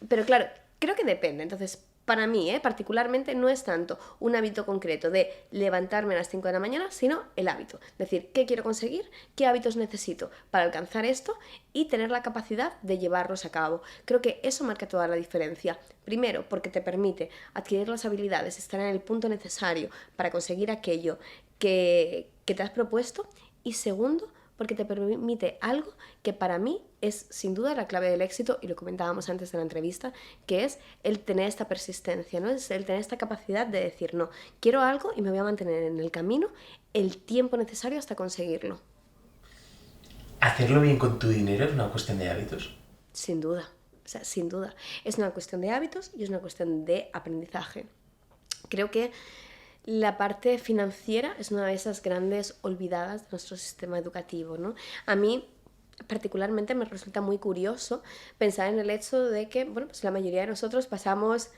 Pero claro, creo que depende. Entonces, para mí, particularmente, no es tanto un hábito concreto de levantarme a las 5 de la mañana, sino el hábito. Es decir, ¿qué quiero conseguir? ¿Qué hábitos necesito para alcanzar esto? Y tener la capacidad de llevarlos a cabo. Creo que eso marca toda la diferencia. Primero, porque te permite adquirir las habilidades, estar en el punto necesario para conseguir aquello que te has propuesto. Y segundo, porque te permite algo que para mí es sin duda la clave del éxito, y lo comentábamos antes de la entrevista, que es el tener esta persistencia, ¿no? Es el tener esta capacidad de decir, no, quiero algo y me voy a mantener en el camino el tiempo necesario hasta conseguirlo. ¿Hacerlo bien con tu dinero es una cuestión de hábitos? Sin duda, o sea, sin duda. Es una cuestión de hábitos y es una cuestión de aprendizaje. Creo que la parte financiera es una de esas grandes olvidadas de nuestro sistema educativo, ¿no? A mí particularmente me resulta muy curioso pensar en el hecho de que, bueno, pues la mayoría de nosotros pasamos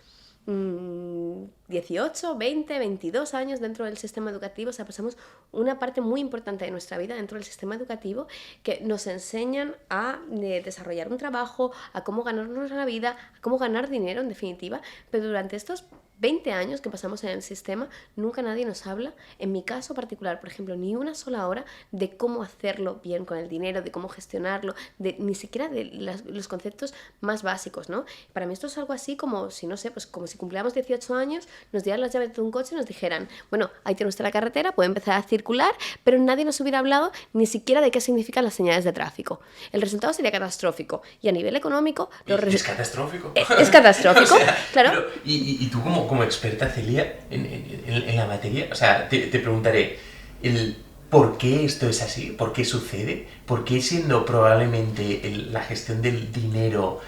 18, 20, 22 años dentro del sistema educativo, o sea, pasamos una parte muy importante de nuestra vida dentro del sistema educativo, que nos enseñan a desarrollar un trabajo, a cómo ganarnos la vida, a cómo ganar dinero en definitiva, pero durante estos 20 años que pasamos en el sistema, nunca nadie nos habla, en mi caso particular, por ejemplo, ni una sola hora de cómo hacerlo bien con el dinero, de cómo gestionarlo, ni siquiera de los conceptos más básicos, ¿no? Para mí esto es algo así como si, no sé, pues como si cumpliéramos 18 años, nos dieran las llaves de un coche y nos dijeran, bueno, ahí tiene usted la carretera, puede empezar a circular, pero nadie nos hubiera hablado ni siquiera de qué significan las señales de tráfico. El resultado sería catastrófico, y a nivel económico... ¿Es catastrófico? Es catastrófico, o sea, claro. Pero, y tú como experta, Celia, en la materia, o sea, te preguntaré, ¿por qué esto es así? ¿Por qué sucede? ¿Por qué siendo probablemente la gestión del dinero...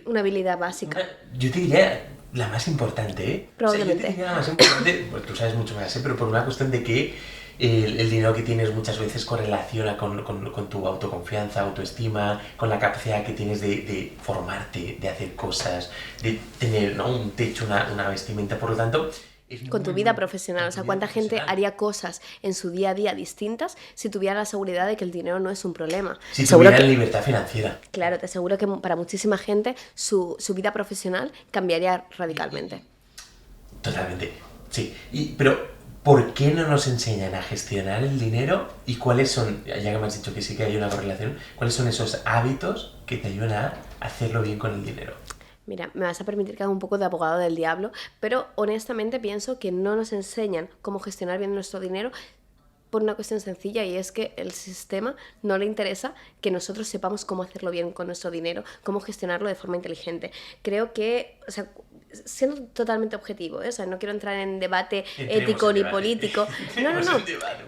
una habilidad básica? Yo te diría la más importante, ¿eh? Probablemente. O sea, yo te diría la más importante, pues tú sabes mucho más, ¿eh? Pero por una cuestión de que el dinero que tienes muchas veces correlaciona con tu autoconfianza, autoestima, con la capacidad que tienes de formarte, de hacer cosas, de tener, ¿no?, un techo, una vestimenta. Por lo tanto, con tu vida profesional, o sea, cuánta gente haría cosas en su día a día distintas si tuviera la seguridad de que el dinero no es un problema. Si tuviera libertad financiera. Claro, te aseguro que para muchísima gente su vida profesional cambiaría radicalmente. Totalmente. Sí, pero ¿por qué no nos enseñan a gestionar el dinero? ¿Y cuáles son, ya que me has dicho que sí que hay una correlación, cuáles son esos hábitos que te ayudan a hacerlo bien con el dinero? Mira, me vas a permitir que haga un poco de abogado del diablo, pero honestamente pienso que no nos enseñan cómo gestionar bien nuestro dinero por una cuestión sencilla, y es que el sistema no le interesa que nosotros sepamos cómo hacerlo bien con nuestro dinero, cómo gestionarlo de forma inteligente. Creo que, o sea, siendo totalmente objetivo, ¿eh? O sea, no quiero entrar en debate ético ni político. No,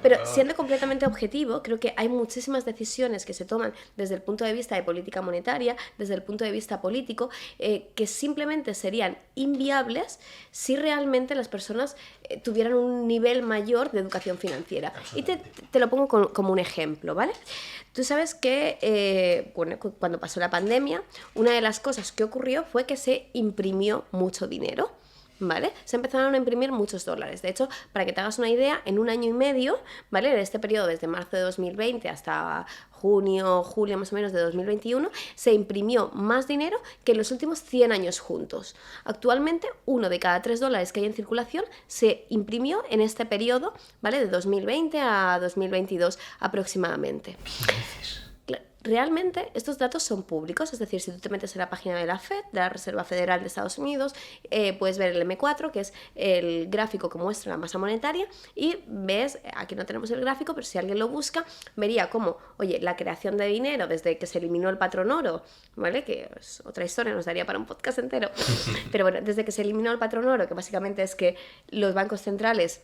pero siendo completamente objetivo, creo que hay muchísimas decisiones que se toman desde el punto de vista de política monetaria, desde el punto de vista político, que simplemente serían inviables si realmente las personas tuvieran un nivel mayor de educación financiera. Y te lo pongo como un ejemplo, ¿vale? Tú sabes que bueno, cuando pasó la pandemia, una de las cosas que ocurrió fue que se imprimió mucho dinero, ¿vale? Se empezaron a imprimir muchos dólares. De hecho, para que te hagas una idea, en un año y medio, ¿vale? En este periodo, desde marzo de 2020 hasta junio, julio más o menos de 2021, se imprimió más dinero que en los últimos 100 años juntos. Actualmente, 1 de cada 3 dólares que hay en circulación se imprimió en este periodo, ¿vale? De 2020 a 2022 aproximadamente. ¿Qué dices? Realmente estos datos son públicos, es decir, si tú te metes en la página de la Fed, de la Reserva Federal de Estados Unidos, puedes ver el M4, que es el gráfico que muestra la masa monetaria, y ves, aquí no tenemos el gráfico, pero si alguien lo busca, vería cómo, oye, la creación de dinero desde que se eliminó el patrón oro, ¿vale? Que es otra historia, nos daría para un podcast entero, pero bueno, desde que se eliminó el patrón oro, que básicamente es que los bancos centrales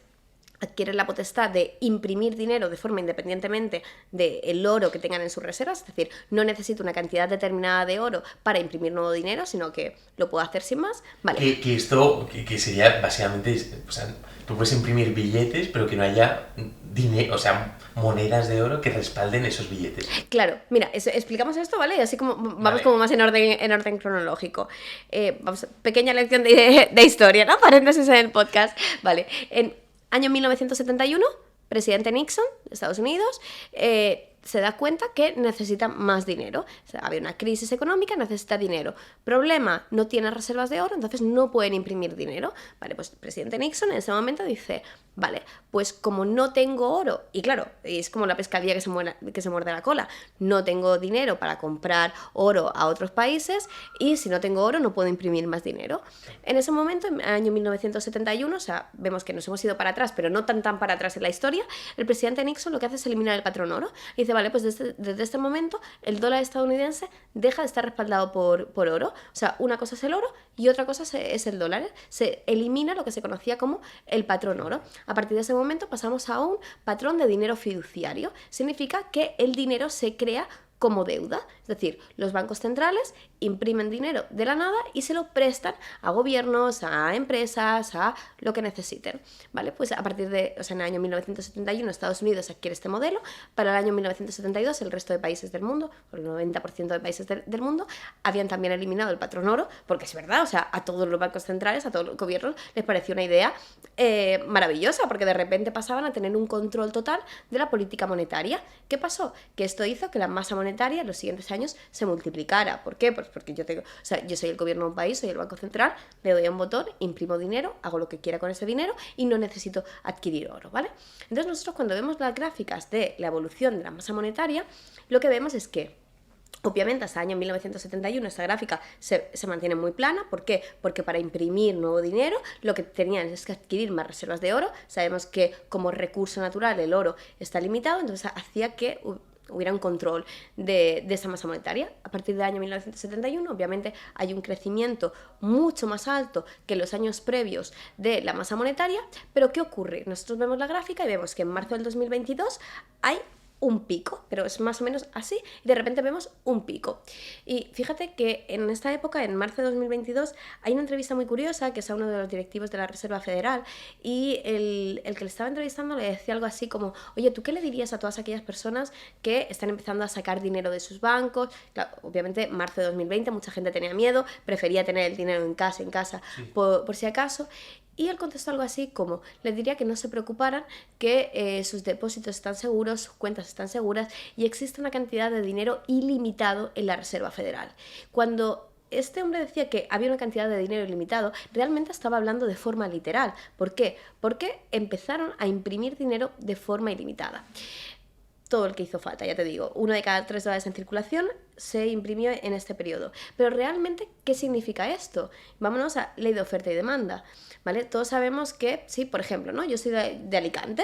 adquieren la potestad de imprimir dinero de forma independientemente del oro que tengan en sus reservas, es decir, no necesito una cantidad determinada de oro para imprimir nuevo dinero, sino que lo puedo hacer sin más, ¿vale? Que esto que sería básicamente, o sea, tú puedes imprimir billetes, pero que no haya dinero, o sea, monedas de oro que respalden esos billetes. Claro, mira, explicamos esto, ¿vale? Así como vamos Vale. como más en orden cronológico. Vamos, pequeña lección de historia, ¿no? Paréntesis en el podcast, ¿vale? En año 1971, presidente Nixon de Estados Unidos se da cuenta que necesita más dinero. O sea, había una crisis económica, necesita dinero. Problema, no tiene reservas de oro, entonces no pueden imprimir dinero. Vale, pues el presidente Nixon en ese momento dice, vale, pues como no tengo oro, y claro, es como la pescadilla que se muerde la cola, no tengo dinero para comprar oro a otros países, y si no tengo oro no puedo imprimir más dinero. En ese momento, en el año 1971, o sea, vemos que nos hemos ido para atrás, pero no tan para atrás en la historia, el presidente Nixon lo que hace es eliminar el patrón oro, y dice, vale, pues desde este momento el dólar estadounidense deja de estar respaldado por oro. O sea, una cosa es el oro y otra cosa es el dólar. Se elimina lo que se conocía como el patrón oro. A partir de ese momento pasamos a un patrón de dinero fiduciario. Significa que el dinero se crea como deuda, es decir, los bancos centrales imprimen dinero de la nada y se lo prestan a gobiernos, a empresas, a lo que necesiten, ¿vale? Pues a partir de, o sea, en el año 1971 Estados Unidos adquiere este modelo, para el año 1972 el resto de países del mundo, el 90% de países del mundo, habían también eliminado el patrón oro, porque es verdad, o sea, a todos los bancos centrales, a todos los gobiernos les pareció una idea maravillosa, porque de repente pasaban a tener un control total de la política monetaria. ¿Qué pasó? Que esto hizo que la masa monetaria en los siguientes años se multiplicara. ¿Por qué? Pues porque yo soy el gobierno de un país, soy el Banco Central, le doy a un botón, imprimo dinero, hago lo que quiera con ese dinero y no necesito adquirir oro, ¿vale? Entonces nosotros cuando vemos las gráficas de la evolución de la masa monetaria, lo que vemos es que obviamente hasta el año 1971 esta gráfica se mantiene muy plana. ¿Por qué? Porque para imprimir nuevo dinero lo que tenían es que adquirir más reservas de oro. Sabemos que como recurso natural el oro está limitado, entonces hacía que hubiera un control de esa masa monetaria. A partir del año 1971, obviamente, hay un crecimiento mucho más alto que en los años previos de la masa monetaria, pero ¿qué ocurre? Nosotros vemos la gráfica y vemos que en marzo del 2022 hay un pico, pero es más o menos así, y de repente vemos un pico. Y fíjate que en esta época, en marzo de 2022, hay una entrevista muy curiosa que es a uno de los directivos de la Reserva Federal, y el que le estaba entrevistando le decía algo así como, oye, ¿tú qué le dirías a todas aquellas personas que están empezando a sacar dinero de sus bancos? Claro, obviamente, marzo de 2020 mucha gente tenía miedo, prefería tener el dinero en casa sí, por si acaso. Y él contestó algo así como, les diría que no se preocuparan, que sus depósitos están seguros, sus cuentas están seguras y existe una cantidad de dinero ilimitado en la Reserva Federal. Cuando este hombre decía que había una cantidad de dinero ilimitado, realmente estaba hablando de forma literal. ¿Por qué? Porque empezaron a imprimir dinero de forma ilimitada. Todo el que hizo falta, ya te digo, 1 de cada 3 dólares en circulación se imprimió en este periodo. Pero realmente, ¿qué significa esto? Vámonos a ley de oferta y demanda, ¿vale? Todos sabemos que, sí, por ejemplo, ¿no? Yo soy de Alicante,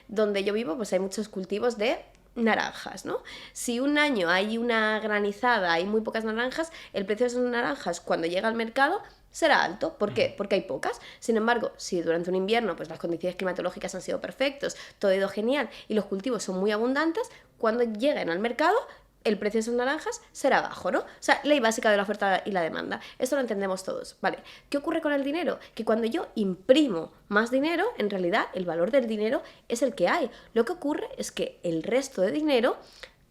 donde yo vivo, pues hay muchos cultivos de naranjas, ¿no? Si un año hay una granizada, hay muy pocas naranjas, el precio de esas naranjas cuando llega al mercado será alto. ¿Por qué? Porque hay pocas. Sin embargo, si durante un invierno pues las condiciones climatológicas han sido perfectas, todo ha ido genial y los cultivos son muy abundantes, cuando lleguen al mercado el precio de esas naranjas será bajo, ¿no? O sea, ley básica de la oferta y la demanda. Esto lo entendemos todos, ¿vale? ¿Qué ocurre con el dinero? Que cuando yo imprimo más dinero, en realidad el valor del dinero es el que hay. Lo que ocurre es que el resto de dinero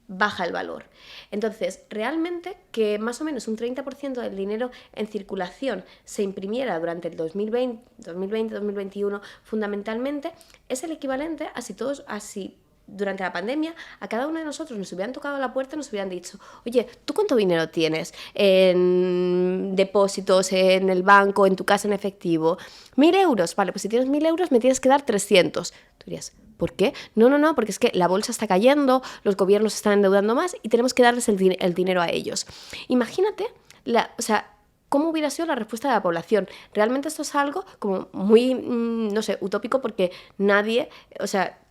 baja el valor. Entonces, realmente que más o menos un 30% del dinero en circulación se imprimiera durante el 2020-2021 fundamentalmente, es el equivalente a si durante la pandemia a cada uno de nosotros nos hubieran tocado la puerta y nos hubieran dicho, oye, ¿tú cuánto dinero tienes en depósitos, en el banco, en tu casa en efectivo? 1.000 euros, vale, pues si tienes 1.000 euros me tienes que dar 300. Tú dirías, ¿por qué? No, porque es que la bolsa está cayendo, los gobiernos están endeudando más y tenemos que darles el dinero a ellos. Imagínate, ¿cómo hubiera sido la respuesta de la población? Realmente esto es algo como muy, no sé, utópico porque nadie,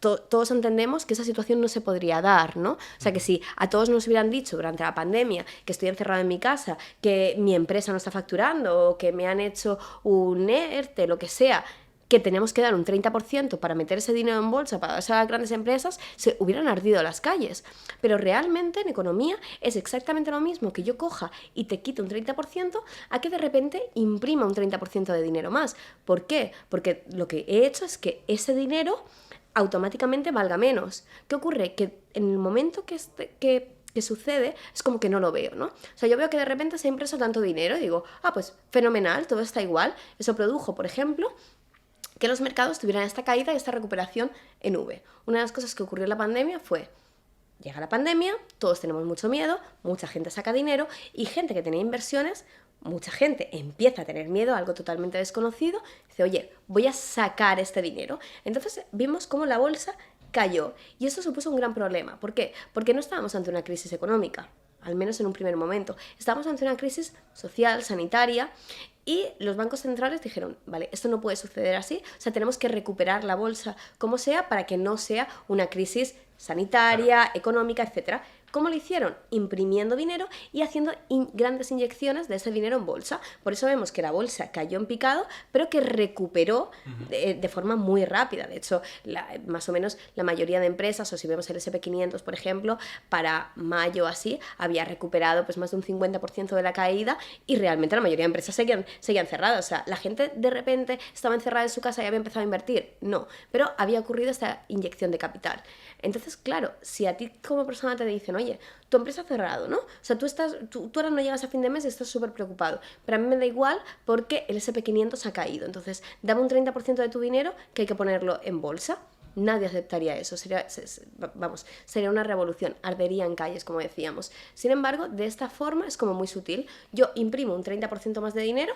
todos entendemos que esa situación no se podría dar, ¿no? O sea, que si a todos nos hubieran dicho durante la pandemia que estoy encerrado en mi casa, que mi empresa no está facturando o que me han hecho un ERTE, lo que sea, que tenemos que dar un 30% para meter ese dinero en bolsa para esas grandes empresas, se hubieran ardido las calles. Pero realmente en economía es exactamente lo mismo que yo coja y te quite un 30% a que de repente imprima un 30% de dinero más. ¿Por qué? Porque lo que he hecho es que ese dinero automáticamente valga menos. ¿Qué ocurre? Que en el momento que sucede, es como que no lo veo, ¿no? O sea, yo veo que de repente se ha impreso tanto dinero y digo, pues fenomenal, todo está igual. Eso produjo, por ejemplo, que los mercados tuvieran esta caída y esta recuperación en V. Una de las cosas que ocurrió en la pandemia fue, llega la pandemia, todos tenemos mucho miedo, mucha gente saca dinero y gente que tenía inversiones, mucha gente empieza a tener miedo a algo totalmente desconocido, dice, oye, voy a sacar este dinero. Entonces vimos cómo la bolsa cayó y esto supuso un gran problema. ¿Por qué? Porque no estábamos ante una crisis económica, al menos en un primer momento. Estábamos ante una crisis social, sanitaria, y los bancos centrales dijeron, vale, esto no puede suceder así, o sea, tenemos que recuperar la bolsa como sea para que no sea una crisis sanitaria, económica, etcétera. ¿Cómo lo hicieron? Imprimiendo dinero y haciendo grandes inyecciones de ese dinero en bolsa. Por eso vemos que la bolsa cayó en picado, pero que recuperó de forma muy rápida. De hecho, más o menos la mayoría de empresas, o si vemos el SP500, por ejemplo, para mayo así, había recuperado pues más de un 50% de la caída y realmente la mayoría de empresas seguían cerradas. O sea, la gente de repente estaba encerrada en su casa y había empezado a invertir. No, pero había ocurrido esta inyección de capital. Entonces, claro, si a ti como persona te dicen, oye, tu empresa ha cerrado, ¿no? O sea, tú ahora no llegas a fin de mes y estás súper preocupado. Pero a mí me da igual porque el SP500 ha caído. Entonces, dame un 30% de tu dinero que hay que ponerlo en bolsa. Nadie aceptaría eso. Sería una revolución. Ardería en calles, como decíamos. Sin embargo, de esta forma es como muy sutil. Yo imprimo un 30% más de dinero.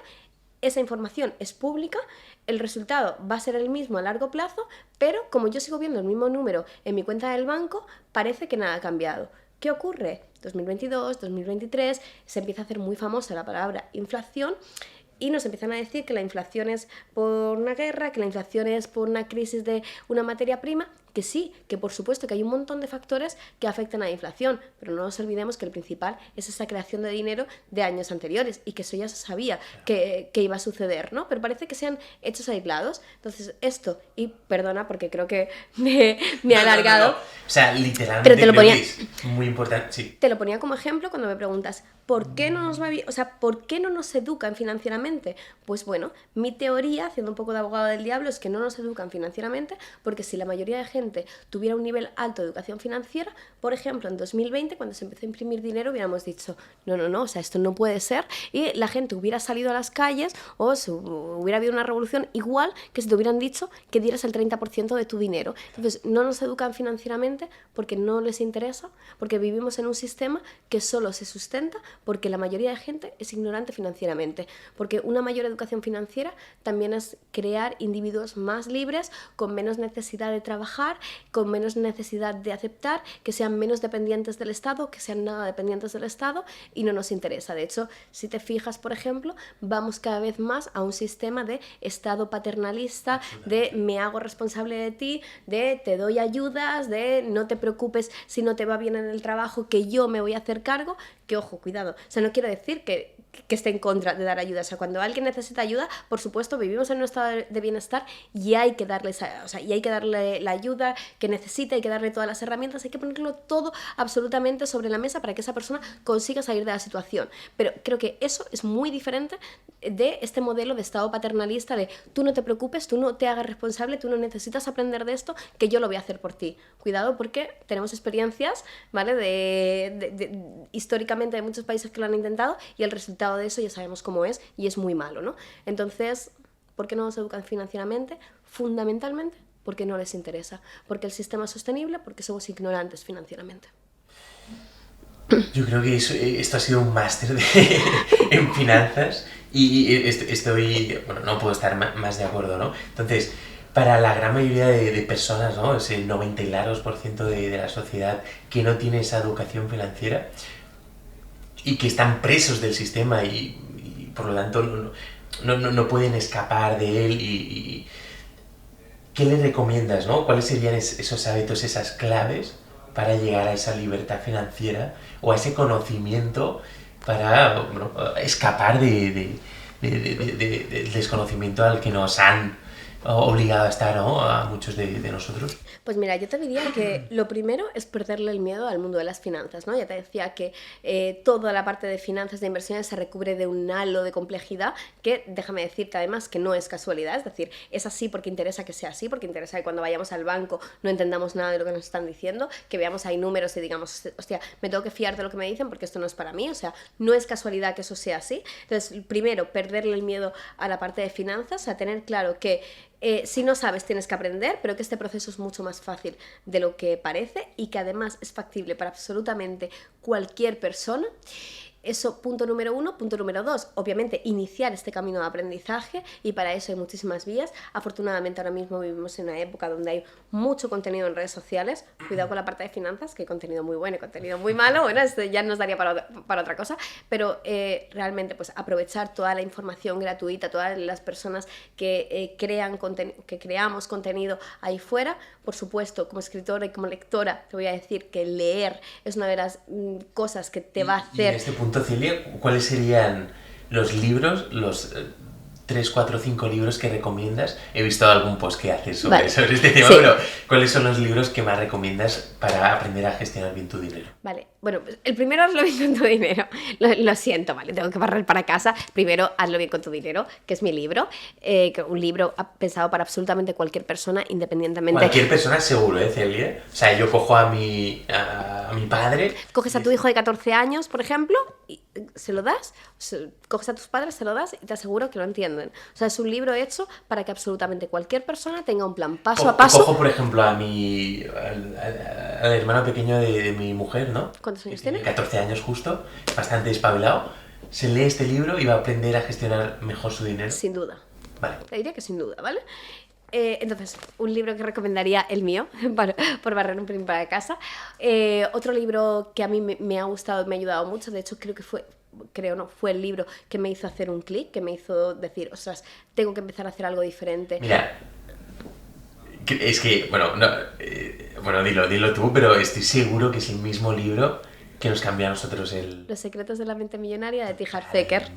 Esa información es pública, el resultado va a ser el mismo a largo plazo, pero como yo sigo viendo el mismo número en mi cuenta del banco, parece que nada ha cambiado. ¿Qué ocurre? 2022, 2023, se empieza a hacer muy famosa la palabra inflación y nos empiezan a decir que la inflación es por una guerra, que la inflación es por una crisis de una materia prima, que sí, que por supuesto que hay un montón de factores que afectan a la inflación, pero no nos olvidemos que el principal es esa creación de dinero de años anteriores y que eso ya se sabía que iba a suceder, ¿no? Pero parece que sean hechos aislados. Entonces esto, y perdona porque creo que me he alargado. No. O sea, literalmente pero te lo ponía, es muy importante. Sí. Te lo ponía como ejemplo cuando me preguntas ¿por qué no nos educan financieramente? Pues bueno, mi teoría, haciendo un poco de abogado del diablo, es que no nos educan financieramente porque si la mayoría de gente tuviera un nivel alto de educación financiera, por ejemplo, en 2020, cuando se empezó a imprimir dinero, hubiéramos dicho, no, o sea, esto no puede ser, y la gente hubiera salido a las calles o hubiera habido una revolución igual que si te hubieran dicho que dieras el 30% de tu dinero. Entonces, no nos educan financieramente porque no les interesa, porque vivimos en un sistema que solo se sustenta porque la mayoría de gente es ignorante financieramente, porque una mayor educación financiera también es crear individuos más libres, con menos necesidad de trabajar, con menos necesidad de aceptar, que sean menos dependientes del Estado, que sean nada dependientes del Estado, y no nos interesa. De hecho, si te fijas, por ejemplo, vamos cada vez más a un sistema de Estado paternalista, de me hago responsable de ti, de te doy ayudas, de no te preocupes si no te va bien en el trabajo, que yo me voy a hacer cargo, que ojo, cuidado. O sea, no quiero decir que esté en contra de dar ayuda. O sea, cuando alguien necesita ayuda, por supuesto, vivimos en un estado de bienestar y hay que darle, y hay que darle la ayuda que necesita, hay que darle todas las herramientas, hay que ponerlo todo absolutamente sobre la mesa para que esa persona consiga salir de la situación. Pero creo que eso es muy diferente de este modelo de Estado paternalista de tú no te preocupes, tú no te hagas responsable, tú no necesitas aprender de esto, que yo lo voy a hacer por ti. Cuidado, porque tenemos experiencias, ¿vale? Históricamente hay muchos países que lo han intentado y el resultado de eso ya sabemos cómo es y es muy malo, ¿no? Entonces, ¿por qué no nos educan financieramente? Fundamentalmente porque no les interesa, porque el sistema es sostenible, porque somos ignorantes financieramente. Yo creo que esto ha sido un máster en finanzas y estoy, bueno, no puedo estar más de acuerdo, ¿no? Entonces, para la gran mayoría de personas, ¿no? Ese 90 y largos por ciento de la sociedad que no tiene esa educación financiera y que están presos del sistema y por lo tanto no pueden escapar de él y ¿qué les recomiendas, no? ¿Cuáles serían esos hábitos, esas claves para llegar a esa libertad financiera o a ese conocimiento para, bueno, escapar del desconocimiento al que nos han obligado a estar, ¿no? A muchos de nosotros? Pues mira, yo te diría que lo primero es perderle el miedo al mundo de las finanzas, ¿no? Ya te decía que toda la parte de finanzas, de inversiones, se recubre de un halo de complejidad que, déjame decirte además, que no es casualidad, es decir, es así porque interesa que sea así, porque interesa que cuando vayamos al banco no entendamos nada de lo que nos están diciendo, que veamos ahí números y digamos, hostia, me tengo que fiar de lo que me dicen porque esto no es para mí, o sea, no es casualidad que eso sea así. Entonces, primero, perderle el miedo a la parte de finanzas, a tener claro que si no sabes tienes que aprender, pero que este proceso es mucho más fácil de lo que parece y que además es factible para absolutamente cualquier persona. Eso, punto número 1. Punto número 2, obviamente iniciar este camino de aprendizaje y para eso hay muchísimas vías. Afortunadamente ahora mismo vivimos en una época donde hay mucho contenido en redes sociales. Cuidado con la parte de finanzas, que hay contenido muy bueno y contenido muy malo. Bueno, esto ya nos daría para otra cosa, pero realmente pues aprovechar toda la información gratuita, todas las personas que creamos contenido ahí fuera. Por supuesto, como escritora y como lectora te voy a decir que leer es una de las cosas que te va a hacer... Y en este punto, Celia, ¿cuáles serían los libros, los 3, 4, 5 libros que recomiendas? He visto algún post que haces sobre este tema, sí. Pero ¿cuáles son los libros que más recomiendas para aprender a gestionar bien tu dinero? Vale, bueno, el primero, hazlo bien con tu dinero. Lo siento, vale, tengo que barrer para casa. Primero, hazlo bien con tu dinero, que es mi libro. Un libro pensado para absolutamente cualquier persona, independientemente... Cualquier persona seguro, Celia? O sea, yo cojo a mi padre... Coges a tu hijo de 14 años, por ejemplo, y se lo das, coges a tus padres, se lo das y te aseguro que lo entienden. O sea, es un libro hecho para que absolutamente cualquier persona tenga un plan paso a paso. Cojo, por ejemplo, al hermano pequeño de mi mujer, ¿no? ¿Cuántos años tiene? 14 años justo, bastante espabilado. Se lee este libro y va a aprender a gestionar mejor su dinero. Sin duda. Vale. Te diría que sin duda, ¿vale? Entonces, un libro que recomendaría el mío, por barrer un pelín para casa. Otro libro que a mí me ha gustado, me ha ayudado mucho, de hecho fue el libro que me hizo hacer un clic, que me hizo decir, ostras, tengo que empezar a hacer algo diferente. Mira, es que, bueno, dilo tú, pero estoy seguro que es el mismo libro que nos cambia a nosotros el... Los secretos de la mente millonaria de T. Harv Eker.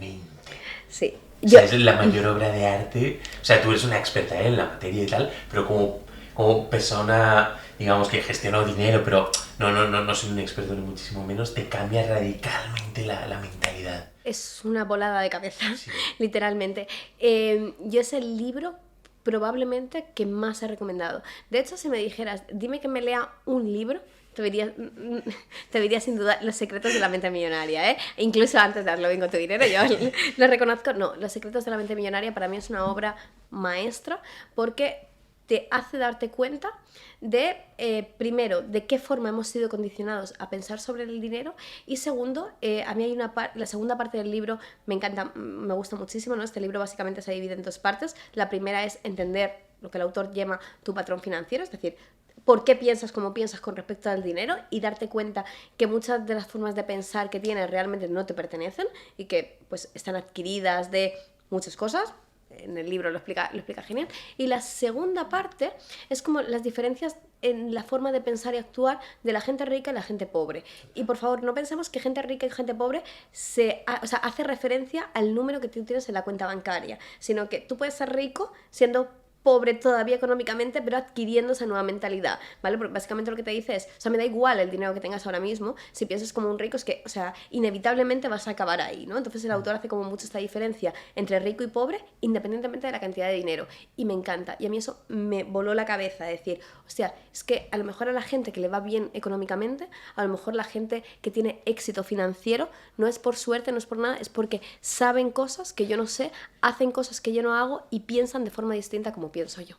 Sí. O sea, es la mayor obra de arte. O sea, tú eres una experta en la materia y tal, pero como persona, digamos, que gestionó dinero, pero no soy un experto ni muchísimo menos, te cambia radicalmente la mentalidad. Es una volada de cabeza, sí. Literalmente. Yo es el libro probablemente que más he recomendado. De hecho, si me dijeras, dime que me lea un libro, te diría sin duda Los secretos de la mente millonaria, ¿eh? Incluso antes de Hazlo bien con tu dinero, yo lo reconozco. No, Los secretos de la mente millonaria para mí es una obra maestra porque te hace darte cuenta de, primero, de qué forma hemos sido condicionados a pensar sobre el dinero, y segundo, a mí hay la segunda parte del libro me encanta, me gusta muchísimo, ¿no? Este libro básicamente se divide en dos partes. La primera es entender lo que el autor llama tu patrón financiero, es decir, por qué piensas como piensas con respecto al dinero, y darte cuenta que muchas de las formas de pensar que tienes realmente no te pertenecen y que pues están adquiridas de muchas cosas. En el libro lo explica genial. Y la segunda parte es como las diferencias en la forma de pensar y actuar de la gente rica y la gente pobre. Y por favor, no pensemos que gente rica y gente pobre hace referencia al número que tú tienes en la cuenta bancaria, sino que tú puedes ser rico siendo pobre todavía económicamente, pero adquiriendo esa nueva mentalidad, ¿vale? Porque básicamente lo que te dice es, o sea, me da igual el dinero que tengas ahora mismo, si piensas como un rico es que, o sea, inevitablemente vas a acabar ahí, ¿no? Entonces el autor hace como mucho esta diferencia entre rico y pobre, independientemente de la cantidad de dinero, y me encanta, y a mí eso me voló la cabeza, de decir, hostia, es que a lo mejor a la gente que le va bien económicamente, a lo mejor la gente que tiene éxito financiero, no es por suerte, no es por nada, es porque saben cosas que yo no sé, hacen cosas que yo no hago y piensan de forma distinta como pienso yo.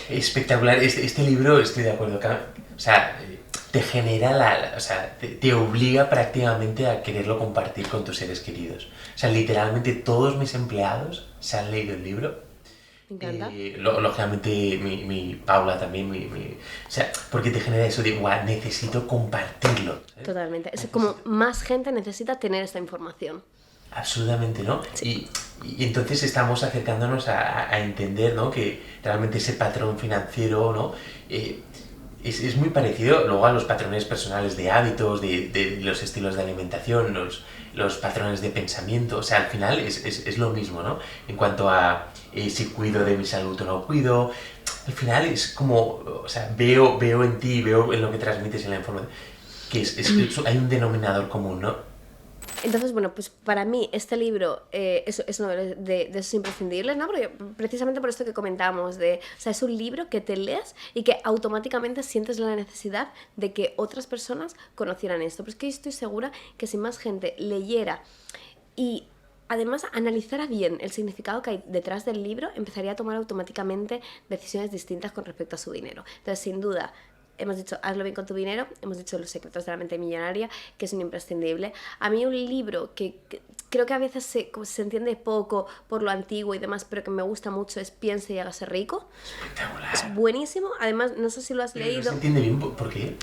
Espectacular. Este libro, estoy de acuerdo. O sea, te genera o sea, te obliga prácticamente a quererlo compartir con tus seres queridos. O sea, literalmente todos mis empleados se han leído el libro. Me encanta. Lógicamente mi Paula también, o sea, porque te genera eso de, guau, necesito compartirlo, ¿sabes? Totalmente. Es como más gente necesita tener esta información. Absolutamente, ¿no? Sí. Y entonces estamos acercándonos a entender, ¿no? Que realmente ese patrón financiero, ¿no? Es muy parecido luego a los patrones personales de hábitos, de los estilos de alimentación, los patrones de pensamiento. O sea, al final es lo mismo, ¿no? En cuanto a si cuido de mi salud o no cuido. Al final es como, o sea, veo en ti, veo en lo que transmites en la información, que hay un denominador común, ¿no? Entonces, bueno, pues para mí este libro es uno de esos imprescindibles, ¿no? Porque precisamente por esto que comentábamos, o sea, es un libro que te lees y que automáticamente sientes la necesidad de que otras personas conocieran esto. Pero es que yo estoy segura que si más gente leyera y además analizara bien el significado que hay detrás del libro, empezaría a tomar automáticamente decisiones distintas con respecto a su dinero. Entonces, sin duda, hemos dicho hazlo bien con tu dinero, hemos dicho los secretos de la mente millonaria, que es un imprescindible. A mí un libro que creo que a veces se entiende poco por lo antiguo y demás, pero que me gusta mucho, es Piense y hágase rico. Espectacular. Es buenísimo, además no sé si lo has leído. No se entiende bien, ¿por qué?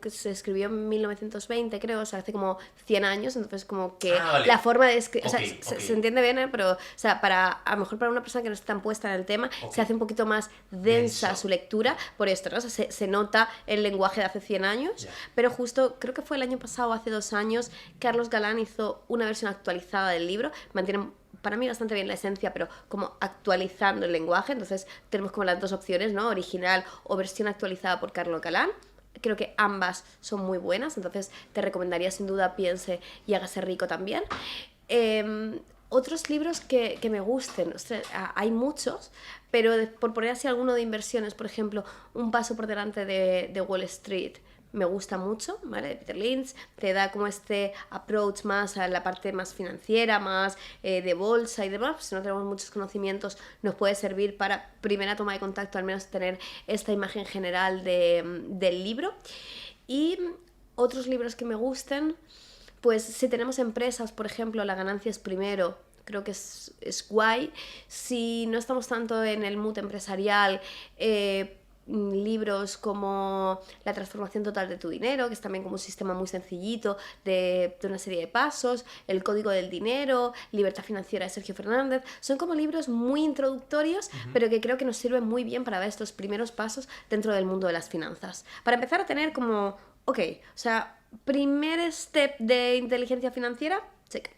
Que se escribió en 1920, creo, o sea, hace como 100 años, entonces como que vale. La forma de escribir, Okay, o sea, se entiende bien, pero, o sea, a lo mejor para una persona que no está tan puesta en el tema, se hace un poquito más densa su lectura por esto, ¿no? O sea, se nota el lenguaje de hace 100 años, pero justo, creo que fue el año pasado, hace 2 años, Carlos Galán hizo una versión actualizada del libro, mantiene para mí bastante bien la esencia, pero como actualizando el lenguaje, entonces tenemos como las dos opciones, ¿no? Original o versión actualizada por Carlos Galán. Creo que ambas son muy buenas, entonces te recomendaría sin duda Piense y hágase rico también. Otros libros que me gusten, o sea, hay muchos, pero por poner así alguno de inversiones, por ejemplo, Un paso por delante de Wall Street, me gusta mucho, ¿vale? De Peter Lynch, te da como este approach más a la parte más financiera, más de bolsa y demás. Pues si no tenemos muchos conocimientos, nos puede servir para primera toma de contacto, al menos tener esta imagen general del libro. Y otros libros que me gusten, pues si tenemos empresas, por ejemplo, La ganancia es primero, creo que es guay. Si no estamos tanto en el mood empresarial, libros como La transformación total de tu dinero, que es también como un sistema muy sencillito de una serie de pasos, El código del dinero, Libertad financiera de Sergio Fernández, son como libros muy introductorios, pero que creo que nos sirven muy bien para dar estos primeros pasos dentro del mundo de las finanzas, para empezar a tener como, ok, o sea, primer step de inteligencia financiera, check.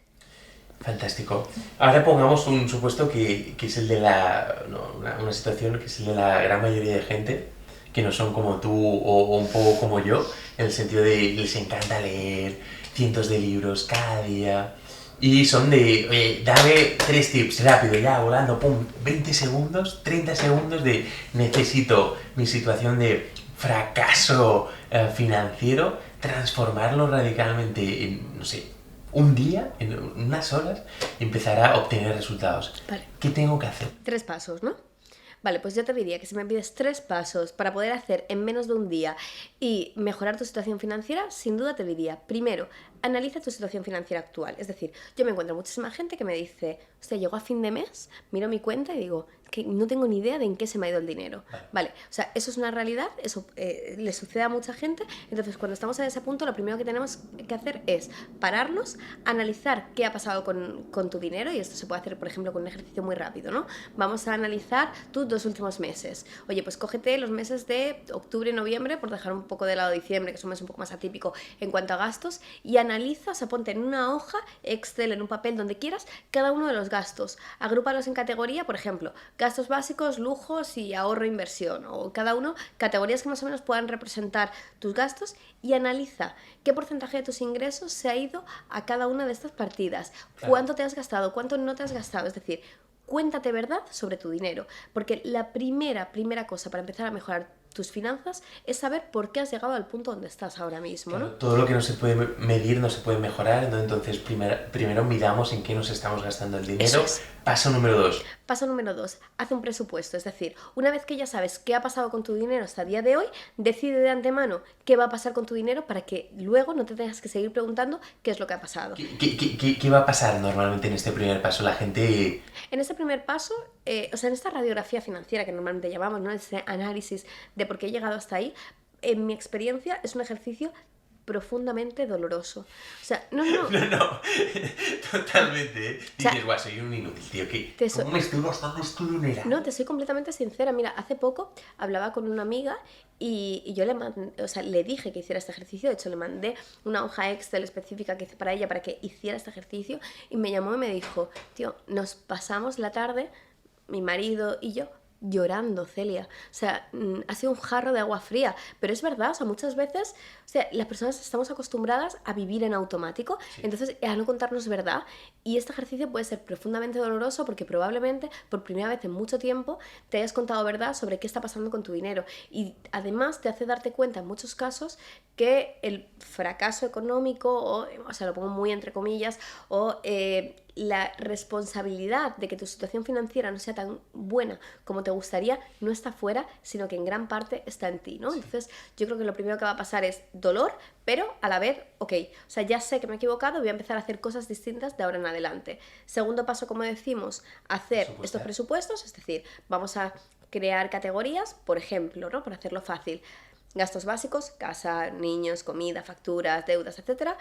Fantástico. Ahora pongamos un supuesto que es el de una situación que es el de la gran mayoría de gente que no son como tú o un poco como yo, en el sentido de les encanta leer cientos de libros cada día y son de, oye, dame 3 tips rápido, ya volando, pum, 20 segundos, 30 segundos de necesito mi situación de fracaso financiero, transformarlo radicalmente en, no sé, un día, en unas horas, empezar a obtener resultados. Vale. ¿Qué tengo que hacer? 3 pasos, ¿no? Vale, pues yo te diría que si me pides 3 pasos para poder hacer en menos de un día y mejorar tu situación financiera, sin duda te diría, primero, analiza tu situación financiera actual. Es decir, yo me encuentro muchísima gente que me dice, hostia, llego a fin de mes, miro mi cuenta y digo, que no tengo ni idea de en qué se me ha ido el dinero. Vale, o sea, eso es una realidad, eso le sucede a mucha gente. Entonces, cuando estamos en ese punto, lo primero que tenemos que hacer es pararnos, analizar qué ha pasado con tu dinero, y esto se puede hacer, por ejemplo, con un ejercicio muy rápido, ¿no? Vamos a analizar tus 2 últimos meses. Oye, pues cógete los meses de octubre y noviembre, por dejar un poco de lado diciembre, que es un mes un poco más atípico en cuanto a gastos, y analiza, o sea, ponte en una hoja, Excel, en un papel, donde quieras, cada uno de los gastos. Agrúpalos en categoría, por ejemplo, gastos básicos, lujos y ahorro e inversión, o cada uno categorías que más o menos puedan representar tus gastos, y analiza qué porcentaje de tus ingresos se ha ido a cada una de estas partidas, cuánto te has gastado, cuánto no te has gastado, es decir, cuéntate verdad sobre tu dinero, porque la primera cosa para empezar a mejorar tus finanzas es saber por qué has llegado al punto donde estás ahora mismo, ¿no? Todo lo que no se puede medir no se puede mejorar, entonces primero miramos en qué nos estamos gastando el dinero. Eso es. Paso número 2. Paso número 2, haz un presupuesto, es decir, una vez que ya sabes qué ha pasado con tu dinero hasta el día de hoy, decide de antemano qué va a pasar con tu dinero para que luego no te tengas que seguir preguntando qué es lo que ha pasado. ¿Qué va a pasar normalmente en este primer paso? La gente... En este primer paso, o sea, en esta radiografía financiera que normalmente llamamos, ¿no? Ese análisis de por qué he llegado hasta ahí, en mi experiencia es un ejercicio profundamente doloroso. O sea, no. No, totalmente, ¿eh? O sea, dices, guau, soy un inútil, tío, ¿cómo me estoy gastando este dinero? No, te soy completamente sincera. Mira, hace poco hablaba con una amiga y yo le dije que hiciera este ejercicio. De hecho, le mandé una hoja Excel específica que hice para ella para que hiciera este ejercicio, y me llamó y me dijo, tío, nos pasamos la tarde, mi marido y yo, llorando, Celia. O sea, ha sido un jarro de agua fría. Pero es verdad, o sea, muchas veces, o sea, las personas estamos acostumbradas a vivir en automático, entonces a no contarnos verdad. Y este ejercicio puede ser profundamente doloroso porque probablemente por primera vez en mucho tiempo te hayas contado verdad sobre qué está pasando con tu dinero. Y además te hace darte cuenta en muchos casos que el fracaso económico, o sea, lo pongo muy entre comillas, o la responsabilidad de que tu situación financiera no sea tan buena como te gustaría no está fuera, sino que en gran parte está en ti, ¿no? Entonces yo creo que lo primero que va a pasar es dolor, pero a la vez, ok, o sea, ya sé que me he equivocado, voy a empezar a hacer cosas distintas de ahora en adelante. Segundo paso, como decimos, hacer estos presupuestos, es decir, vamos a crear categorías, por ejemplo, ¿no? Para hacerlo fácil, gastos básicos, casa, niños, comida, facturas, deudas, etcétera,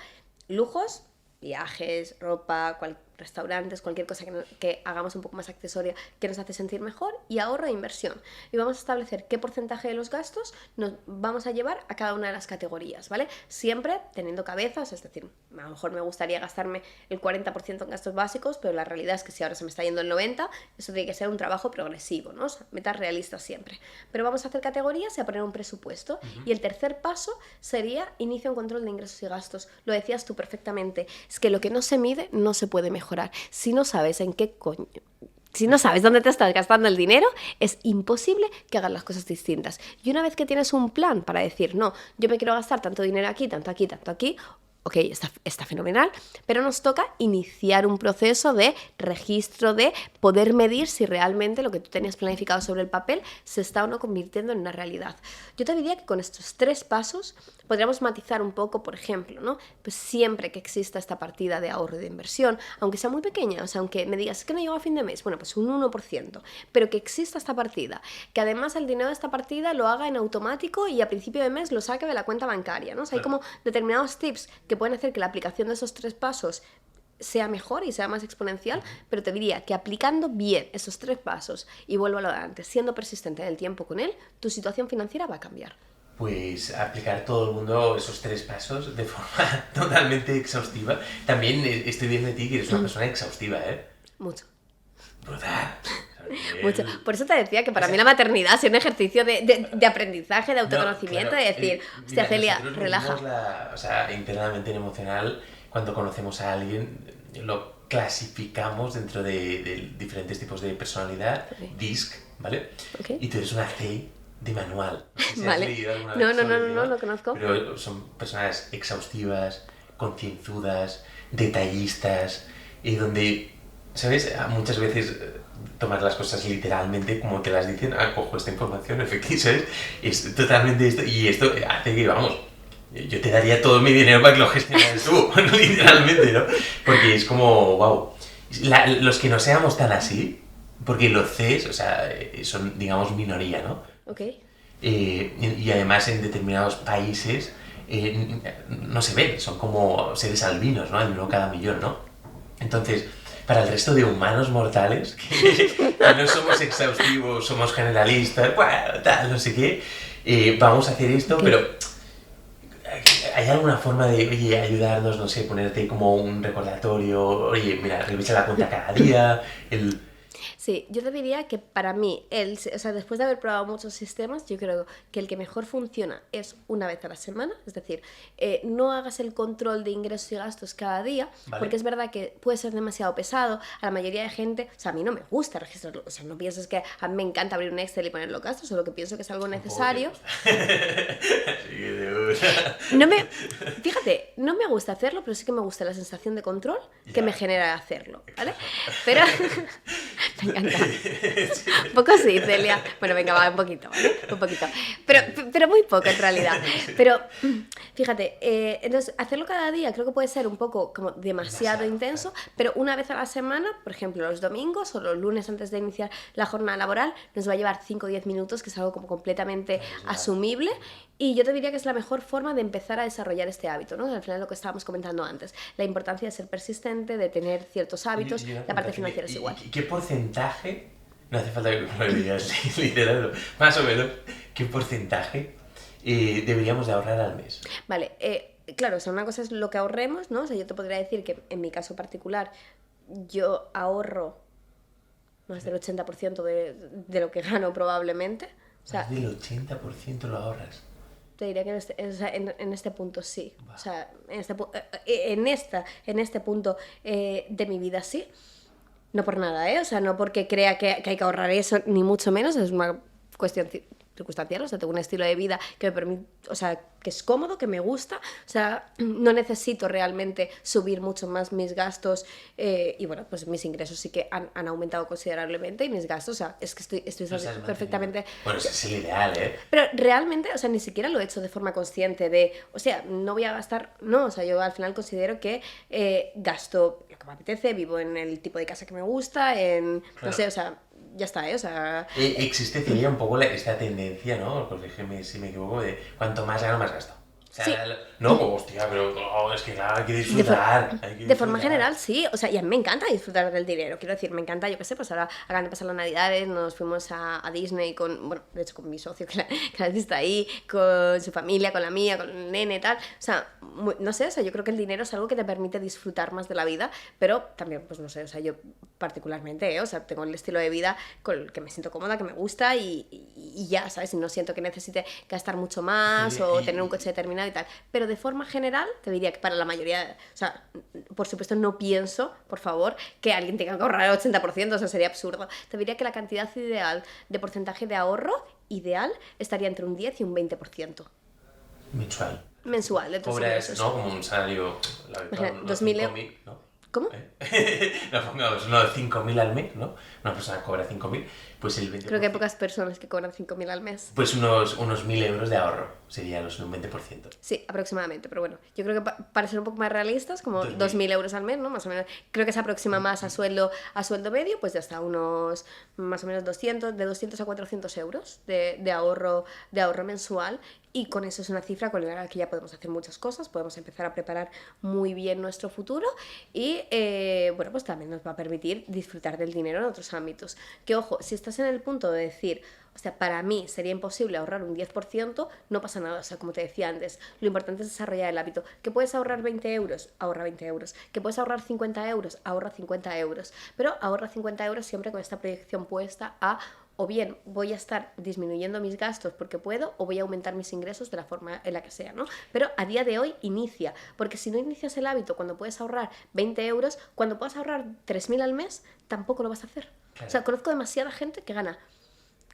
lujos, viajes, ropa, restaurantes, cualquier cosa que hagamos un poco más accesoria que nos hace sentir mejor, y ahorro e inversión. Y vamos a establecer qué porcentaje de los gastos nos vamos a llevar a cada una de las categorías, ¿vale? Siempre teniendo cabezas, es decir, a lo mejor me gustaría gastarme el 40% en gastos básicos, pero la realidad es que si ahora se me está yendo el 90%, eso tiene que ser un trabajo progresivo, ¿no? O sea, metas realistas siempre. Pero vamos a hacer categorías y a poner un presupuesto. Y el tercer paso sería inicia un control de ingresos y gastos. Lo decías tú perfectamente, es que lo que no se mide no se puede mejorar. Si no sabes si no sabes dónde te estás gastando el dinero, es imposible que hagas las cosas distintas. Y una vez que tienes un plan para decir, no, yo me quiero gastar tanto dinero aquí, tanto aquí, tanto aquí, ok, está fenomenal, pero nos toca iniciar un proceso de registro, de poder medir si realmente lo que tú tenías planificado sobre el papel se está o no convirtiendo en una realidad. Yo te diría que con estos 3 pasos podríamos matizar un poco, por ejemplo, ¿no? Pues siempre que exista esta partida de ahorro y de inversión, aunque sea muy pequeña, o sea, aunque me digas que no llego a fin de mes, bueno, pues un 1%, pero que exista esta partida, que además el dinero de esta partida lo haga en automático y a principio de mes lo saque de la cuenta bancaria, ¿no? O sea, hay como determinados tips que pueden hacer que la aplicación de esos 3 pasos sea mejor y sea más exponencial, pero te diría que aplicando bien esos 3 pasos, y vuelvo a lo de antes, siendo persistente en el tiempo con él, tu situación financiera va a cambiar. Pues aplicar todo el mundo esos 3 pasos de forma totalmente exhaustiva. También estoy viendo de ti que eres una persona exhaustiva, ¿eh? Mucho. Brutal. Mucho. Por eso te decía que para mí la maternidad es un ejercicio de aprendizaje, de autoconocimiento, de decir, hostia, Celia, relaja. O sea, internamente en emocional, cuando conocemos a alguien, lo clasificamos dentro de diferentes tipos de personalidad, DISC, ¿vale? Y tú eres una C de manual. No sé si has leído alguna vez No, lo conozco. Pero son personas exhaustivas, concienzudas, detallistas, y donde, ¿sabes? Muchas veces tomas las cosas literalmente como te las dicen, cojo esta información, efectivamente, ¿sabes? Es totalmente esto, y esto hace que, vamos, yo te daría todo mi dinero para que lo gestionaras tú, literalmente, ¿no? Porque es como, wow. Los que no seamos tan así, porque los Cs, o sea, son, digamos, minoría, ¿no? Ok. Y además en determinados países no se ven, son como seres albinos, ¿no? Al uno cada millón, ¿no? Entonces, para el resto de humanos mortales, que no somos exhaustivos, somos generalistas, bueno, tal, no sé qué, vamos a hacer esto, pero ¿hay alguna forma de, oye, ayudarnos, no sé, ponerte como un recordatorio, oye, mira, revisa la cuenta cada día, Sí, yo te diría que para mí, o sea, después de haber probado muchos sistemas, yo creo que el que mejor funciona es una vez a la semana, es decir, no hagas el control de ingresos y gastos cada día, Vale. porque es verdad que puede ser demasiado pesado, a la mayoría de gente, o sea, a mí no me gusta registrarlo, o sea, no pienses que a mí me encanta abrir un Excel y poner los gastos, solo que pienso que es algo necesario. Sí, de gusta. Fíjate, no me gusta hacerlo, pero sí que me gusta la sensación de control que Ya. me genera hacerlo, ¿vale? Pero me encanta. Un poco sí, Celia. Bueno, venga, va, un poquito, ¿vale? Un poquito. Pero muy poco en realidad. Pero fíjate, entonces hacerlo cada día creo que puede ser un poco como demasiado intenso, pero una vez a la semana, por ejemplo, los domingos o los lunes antes de iniciar la jornada laboral, nos va a llevar 5 o 10 minutos, que es algo como completamente asumible. Y yo te diría que es la mejor forma de empezar a desarrollar este hábito, ¿no? Al final lo que estábamos comentando antes, la importancia de ser persistente, de tener ciertos hábitos, Y una la parte pregunta, financiera es igual. ¿qué porcentaje, no hace falta que lo digas literal, más o menos, qué porcentaje deberíamos de ahorrar al mes? Vale, claro, o sea, una cosa es lo que ahorremos, ¿no? O sea, yo te podría decir que en mi caso particular yo ahorro más del 80% de lo que gano probablemente. O sea, Más del 80% lo ahorras. te diría que en este punto sí. Wow. O sea, en este punto de mi vida sí. No por nada, ¿eh? O sea, no porque crea que hay que ahorrar eso, ni mucho menos. Es una cuestión circunstancial, o sea, tengo un estilo de vida que me permite, o sea, que es cómodo, que me gusta, o sea, no necesito realmente subir mucho más mis gastos y bueno, pues mis ingresos sí que han aumentado considerablemente y mis gastos, o sea, es que estoy perfectamente... Bueno, ese es el ideal, ¿eh? Pero realmente, o sea, ni siquiera lo he hecho de forma consciente de, o sea, no voy a gastar, no, o sea, yo al final considero que gasto lo que me apetece, vivo en el tipo de casa que me gusta, no Claro. sé, o sea, ya está, ¿eh? O sea... Existe, Celia, un poco esta tendencia, ¿no? Corrígeme si me equivoco, de cuanto más gano, más gasto. O sea, Sí. no, como, hostia, pero es que claro, hay que disfrutar. De forma general, sí. O sea, y a mí me encanta disfrutar del dinero. Quiero decir, me encanta, yo qué sé, pues ahora acaban de pasar las Navidades, nos fuimos a Disney con, bueno, de hecho con mi socio, que la está ahí, con su familia, con la mía, con el nene y tal. O sea, no sé, o sea, yo creo que el dinero es algo que te permite disfrutar más de la vida, pero también, pues no sé, o sea, yo particularmente, o sea, tengo el estilo de vida con el que me siento cómoda, que me gusta y ya, ¿sabes? Y no siento que necesite gastar mucho más o tener un coche determinado y tal. Pero de forma general, te diría que para la mayoría, o sea, por supuesto no pienso, por favor, que alguien tenga que ahorrar el 80%, o sea, sería absurdo. Te diría que la cantidad ideal de porcentaje de ahorro ideal estaría entre un 10 y un 20%. Mensual. Mensual, de tus ingresos. ¿No? Como un salario, la verdad, Imagina, no, 2.000 5.000, ¿no? ¿Cómo? No, pongamos, no, 5.000 al mes, ¿no? Una persona cobra 5.000, pues el 20%. Creo que hay pocas personas que cobran 5.000 al mes. Pues unos 1.000 euros de ahorro, sería un 20%. Sí, aproximadamente, pero bueno, yo creo que para ser un poco más realistas, como 2.000 euros al mes, ¿no? Más o menos, creo que se aproxima más a sueldo medio, pues ya está, unos más o menos de 200 a 400 euros de ahorro mensual, y con eso es una cifra con la que ya podemos hacer muchas cosas, podemos empezar a preparar muy bien nuestro futuro y, bueno, pues también nos va a permitir disfrutar del dinero en otros ámbitos. Que ojo, si estás en el punto de decir, o sea, para mí sería imposible ahorrar un 10%, no pasa nada, o sea, como te decía antes, lo importante es desarrollar el hábito. ¿Que puedes ahorrar 20 euros? Ahorra 20 euros. ¿Que puedes ahorrar 50 euros? Ahorra 50 euros. Pero ahorra 50 euros siempre con esta proyección puesta a, o bien voy a estar disminuyendo mis gastos porque puedo, o voy a aumentar mis ingresos de la forma en la que sea, ¿no? Pero a día de hoy inicia, porque si no inicias el hábito cuando puedes ahorrar 20 euros, cuando puedas ahorrar 3.000 al mes, tampoco lo vas a hacer. Claro. O sea, conozco demasiada gente que gana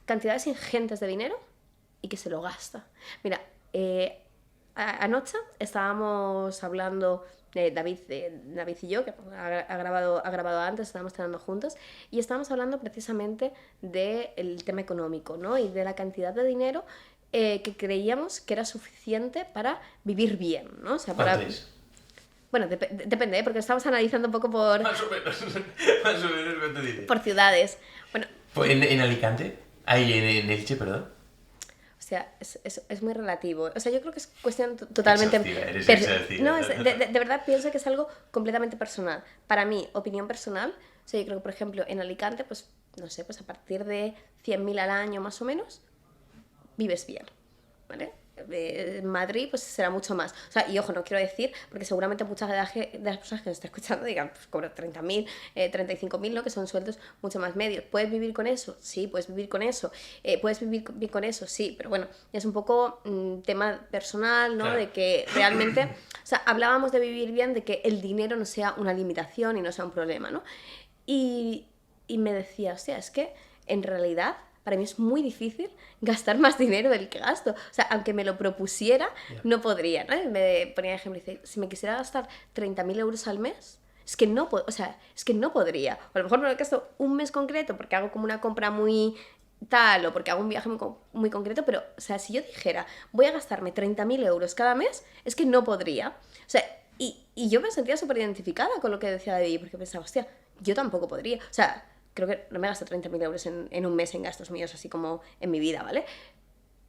cantidades ingentes de dinero y que se lo gasta. Mira, anoche estábamos hablando David y yo, que ha grabado antes, estábamos cenando juntos, y estábamos hablando precisamente del tema económico, ¿no? Y de la cantidad de dinero que creíamos que era suficiente para vivir bien, ¿no? O sea, ¿Cuánto es? Bueno, depende, porque estamos analizando un poco por... Más o menos. Más o menos, ¿cuánto dices? por ciudades. Bueno, ¿En Alicante? Ahí, en Elche, perdón. o sea, es muy relativo. O sea, yo creo que es cuestión totalmente... Exhaustiva, eres exhaustiva. No, de verdad pienso que es algo completamente personal. Para mí, opinión personal, o sea, yo creo que, por ejemplo, en Alicante, pues, no sé, pues a partir de 100.000 al año más o menos, vives bien, ¿vale? En Madrid pues será mucho más. O sea, y ojo, no quiero decir, porque seguramente muchas de las personas que nos están escuchando digan, pues cobro 30.000, 35.000, ¿no? Que son sueldos mucho más medios. ¿Puedes vivir con eso? Sí, puedes vivir con eso. ¿Puedes vivir bien con eso? Sí, pero bueno, es un poco tema personal, ¿no? Claro. De que realmente, o sea, hablábamos de vivir bien, de que el dinero no sea una limitación y no sea un problema, ¿no? Y me decía, o sea, es que en realidad para mí es muy difícil gastar más dinero del que gasto. O sea, aunque me lo propusiera, no podría, ¿no? Me ponía ejemplo, dice, si me quisiera gastar 30.000 euros al mes, es que no, o sea, es que no podría. O a lo mejor me lo gasto un mes concreto porque hago como una compra muy tal o porque hago un viaje muy concreto, pero, o sea, si yo dijera, voy a gastarme 30.000 euros cada mes, es que no podría. O sea, y yo me sentía súper identificada con lo que decía David, porque pensaba, hostia, yo tampoco podría. O sea, creo que no me gasto 30.000 euros en un mes en gastos míos, así como en mi vida, ¿vale?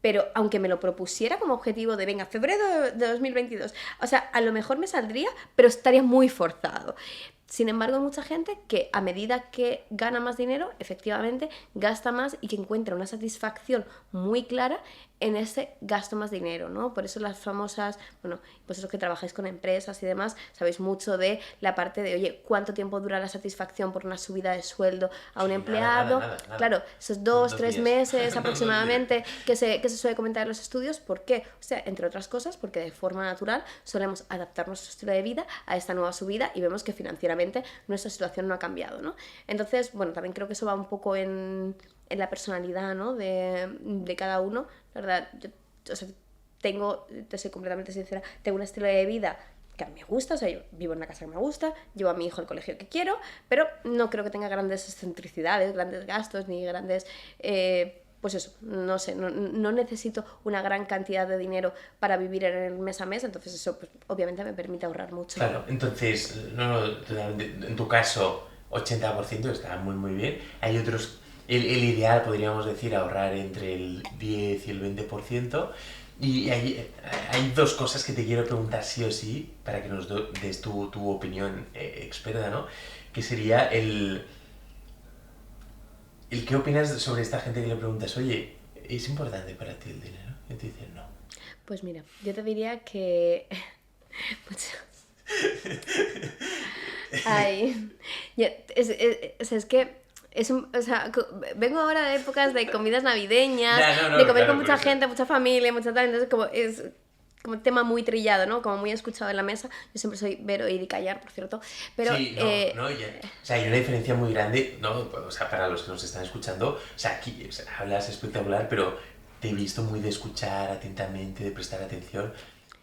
Pero aunque me lo propusiera como objetivo de, venga, febrero de 2022, o sea, a lo mejor me saldría, pero estaría muy forzado. Sin embargo, hay mucha gente que a medida que gana más dinero, efectivamente, gasta más y que encuentra una satisfacción muy clara en ese gasto más dinero, ¿no? Por eso las famosas, bueno, pues eso que trabajáis con empresas y demás, sabéis mucho de la parte de, oye, ¿cuánto tiempo dura la satisfacción por una subida de sueldo a un empleado? Nada. Claro, esos 3 días. meses 2 aproximadamente que se suele comentar en los estudios. ¿Por qué? O sea, entre otras cosas, porque de forma natural solemos adaptar nuestro estilo de vida a esta nueva subida y vemos que financieramente nuestra situación no ha cambiado, ¿no? Entonces, bueno, también creo que eso va un poco en la personalidad, ¿no? de cada uno. La verdad, yo, o sea, te soy completamente sincera, tengo un estilo de vida que a mí me gusta, o sea, yo vivo en una casa que me gusta, llevo a mi hijo al colegio que quiero, pero no creo que tenga grandes excentricidades, grandes gastos, ni grandes... pues eso, no sé, no necesito una gran cantidad de dinero para vivir en el mes a mes, entonces eso pues, obviamente me permite ahorrar mucho. Claro, entonces, totalmente, en tu caso, 80% está muy bien. Hay otros, el ideal podríamos decir ahorrar entre el 10 y el 20%. Y hay dos cosas que te quiero preguntar sí o sí, para que nos des tu opinión experta, ¿no? Que sería el qué opinas sobre esta gente que le preguntas, oye, ¿es importante para ti el dinero? Y te dicen no. Pues mira, yo te diría que... Ay, es que o sea, vengo ahora de épocas de comidas navideñas, de comer con mucha gente, mucha familia, mucha tal, entonces como es como un tema muy trillado, ¿no? Como muy escuchado en la mesa. Yo siempre soy ver, oír y callar, por cierto. Pero, sí, o sea, hay una diferencia muy grande, ¿no? O sea, para los que nos están escuchando, o sea, aquí o sea, hablas espectacular, pero te he visto muy de escuchar atentamente, de prestar atención.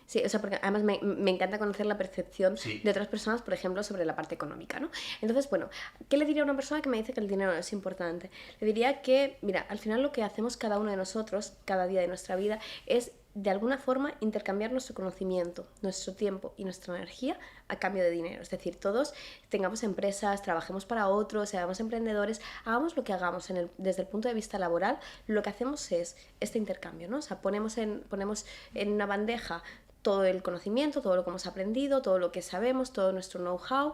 Sí, o sea, porque además me encanta conocer la percepción Sí. de otras personas, por ejemplo, sobre la parte económica, ¿no? Entonces, bueno, ¿qué le diría a una persona que me dice que el dinero no es importante? Le diría que, mira, al final lo que hacemos cada uno de nosotros, cada día de nuestra vida, es de alguna forma intercambiar nuestro conocimiento, nuestro tiempo y nuestra energía a cambio de dinero. Es decir, todos tengamos empresas, trabajemos para otros, seamos emprendedores, hagamos lo que hagamos desde el punto de vista laboral, lo que hacemos es este intercambio, ¿no? O sea, ponemos en una bandeja todo el conocimiento, todo lo que hemos aprendido, todo lo que sabemos, todo nuestro know-how,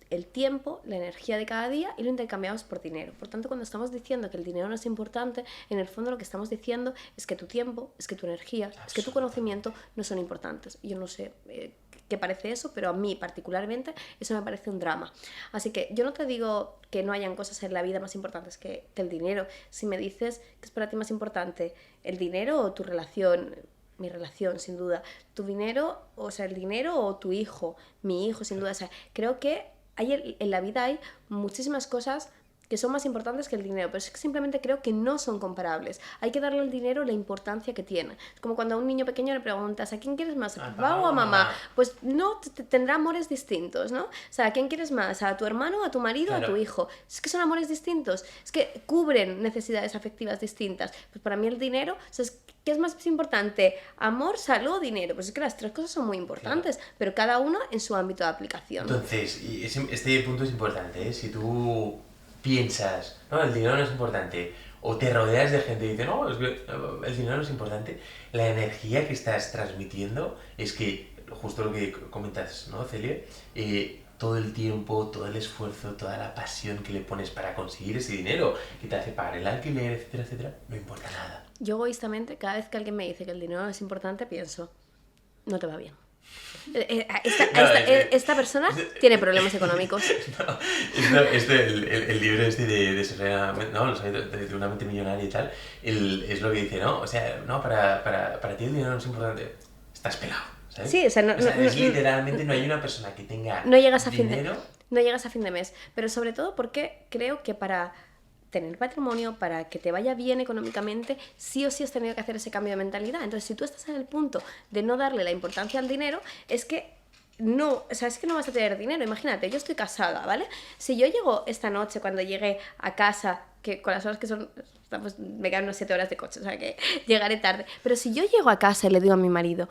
el tiempo, la energía de cada día y lo intercambiamos por dinero. Por tanto, cuando estamos diciendo que el dinero no es importante, en el fondo lo que estamos diciendo es que tu tiempo, es que tu energía, es que tu conocimiento no son importantes. Y yo no sé qué parece eso, pero a mí particularmente eso me parece un drama. Así que yo no te digo que no hayan cosas en la vida más importantes que el dinero. Si me dices que es para ti más importante el dinero o tu relación, mi relación, sin duda, tu dinero, o sea, el dinero o tu hijo, mi hijo, sin duda, o sea, creo que en la vida hay muchísimas cosas que son más importantes que el dinero, pero es que simplemente creo que no son comparables. Hay que darle al dinero la importancia que tiene. Es como cuando a un niño pequeño le preguntas ¿a quién quieres más? ¿A papá o a mamá? Pues no, tendrá amores distintos, ¿no? O sea, ¿a quién quieres más? ¿A tu hermano, a tu marido, a tu hijo? Es que son amores distintos, es que cubren necesidades afectivas distintas. Pues para mí el dinero, o sea, ¿qué es más importante? ¿Amor, salud o dinero? Pues es que las tres cosas son muy importantes, pero cada uno en su ámbito de aplicación. Entonces, este punto es importante, ¿eh? Si tú piensas, no, el dinero no es importante, o te rodeas de gente y dice, no, es que el dinero no es importante, la energía que estás transmitiendo es que, justo lo que comentas, ¿no, Celia? Todo el tiempo, todo el esfuerzo, toda la pasión que le pones para conseguir ese dinero, que te hace pagar el alquiler, etcétera, etcétera, no importa nada. Yo egoístamente, cada vez que alguien me dice que el dinero no es importante, pienso, no te va bien. Esta persona tiene problemas económicos. El libro de Serena, ¿no? De una mente millonaria y tal, es lo que dice, ¿no? O sea, no, para ti el dinero no es importante. Estás pelado, ¿sabes? Sí, o sea, es literalmente no hay una persona que tenga no llegas a dinero. No llegas a fin de mes. Pero sobre todo porque creo que para tener patrimonio, para que te vaya bien económicamente, sí o sí has tenido que hacer ese cambio de mentalidad. Entonces, si tú estás en el punto de no darle la importancia al dinero, es que no, o sea, es que no vas a tener dinero. Imagínate, yo estoy casada, ¿vale? Si yo llego esta noche, cuando llegue a casa, que con las horas que son, pues me quedan unas 7 horas de coche, o sea que llegaré tarde. Pero si yo llego a casa y le digo a mi marido,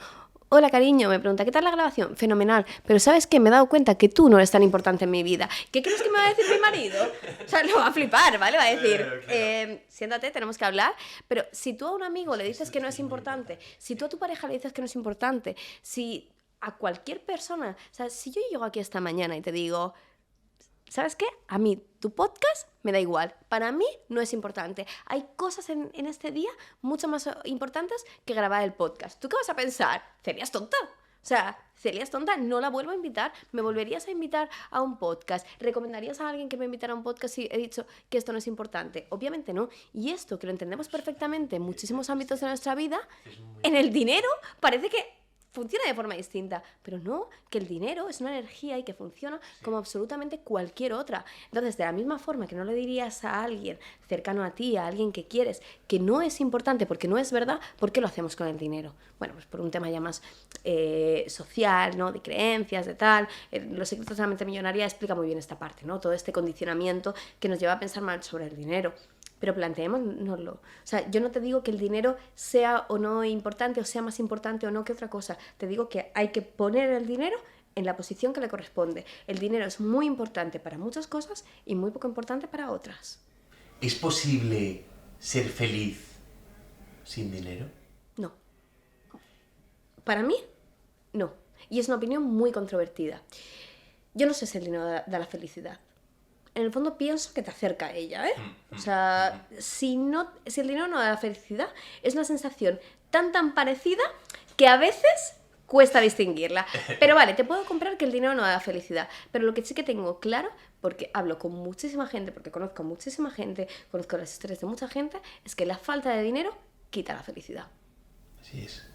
hola cariño, me pregunta, ¿qué tal la grabación? Fenomenal, pero ¿sabes qué? Me he dado cuenta que tú no eres tan importante en mi vida. ¿Qué crees que me va a decir mi marido? O sea, lo va a flipar, ¿vale? Va a decir, siéntate, tenemos que hablar. Pero si tú a un amigo le dices que no es importante, si tú a tu pareja le dices que no es importante, si a cualquier persona, o sea, si yo llego aquí esta mañana y te digo, ¿sabes qué? A mí tu podcast me da igual. Para mí no es importante. Hay cosas en este día mucho más importantes que grabar el podcast. ¿Tú qué vas a pensar? ¿Serías tonta? O sea, ¿serías tonta? No la vuelvo a invitar. ¿Me volverías a invitar a un podcast? ¿Recomendarías a alguien que me invitara a un podcast si he dicho que esto no es importante? Obviamente no. Y esto, que lo entendemos perfectamente en muchísimos ámbitos de nuestra vida, en el dinero parece que funciona de forma distinta, pero no, que el dinero es una energía y que funciona como absolutamente cualquier otra. Entonces, de la misma forma que no le dirías a alguien cercano a ti, a alguien que quieres, que no es importante porque no es verdad, ¿por qué lo hacemos con el dinero? Bueno, pues por un tema ya más social, ¿no? De creencias, de tal. Los secretos de la mente millonaria explica muy bien esta parte, ¿no? Todo este condicionamiento que nos lleva a pensar mal sobre el dinero. Pero planteémonoslo. O sea, yo no te digo que el dinero sea o no importante, o sea más importante o no que otra cosa. Te digo que hay que poner el dinero en la posición que le corresponde. El dinero es muy importante para muchas cosas y muy poco importante para otras. ¿Es posible ser feliz sin dinero? No. Para mí, no. Y es una opinión muy controvertida. Yo no sé si el dinero da la felicidad. En el fondo pienso que te acerca a ella, ¿eh? O sea, si el dinero no da la felicidad, es una sensación tan parecida que a veces cuesta distinguirla. Pero vale, te puedo comprar que el dinero no da la felicidad, pero lo que sí que tengo claro, porque hablo con muchísima gente, porque conozco a muchísima gente, conozco las historias de mucha gente, es que la falta de dinero quita la felicidad. Así es.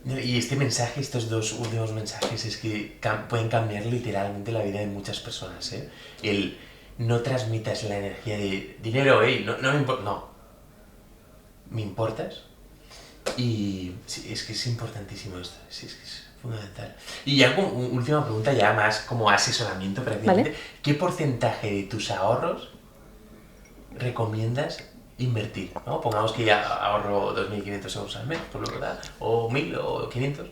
Y este mensaje, estos dos últimos mensajes, es que pueden cambiar literalmente la vida de muchas personas, ¿eh? El no transmitas la energía de dinero, no me importa, no. ¿Me importas? Y sí, es que es importantísimo esto, sí, es que es fundamental. Y ya como última pregunta, ya más como asesoramiento prácticamente, ¿vale? ¿Qué porcentaje de tus ahorros recomiendas invertir, ¿no? Pongamos que ya ahorro 2.500 euros al mes, por lo que da, o 1.000 o 500.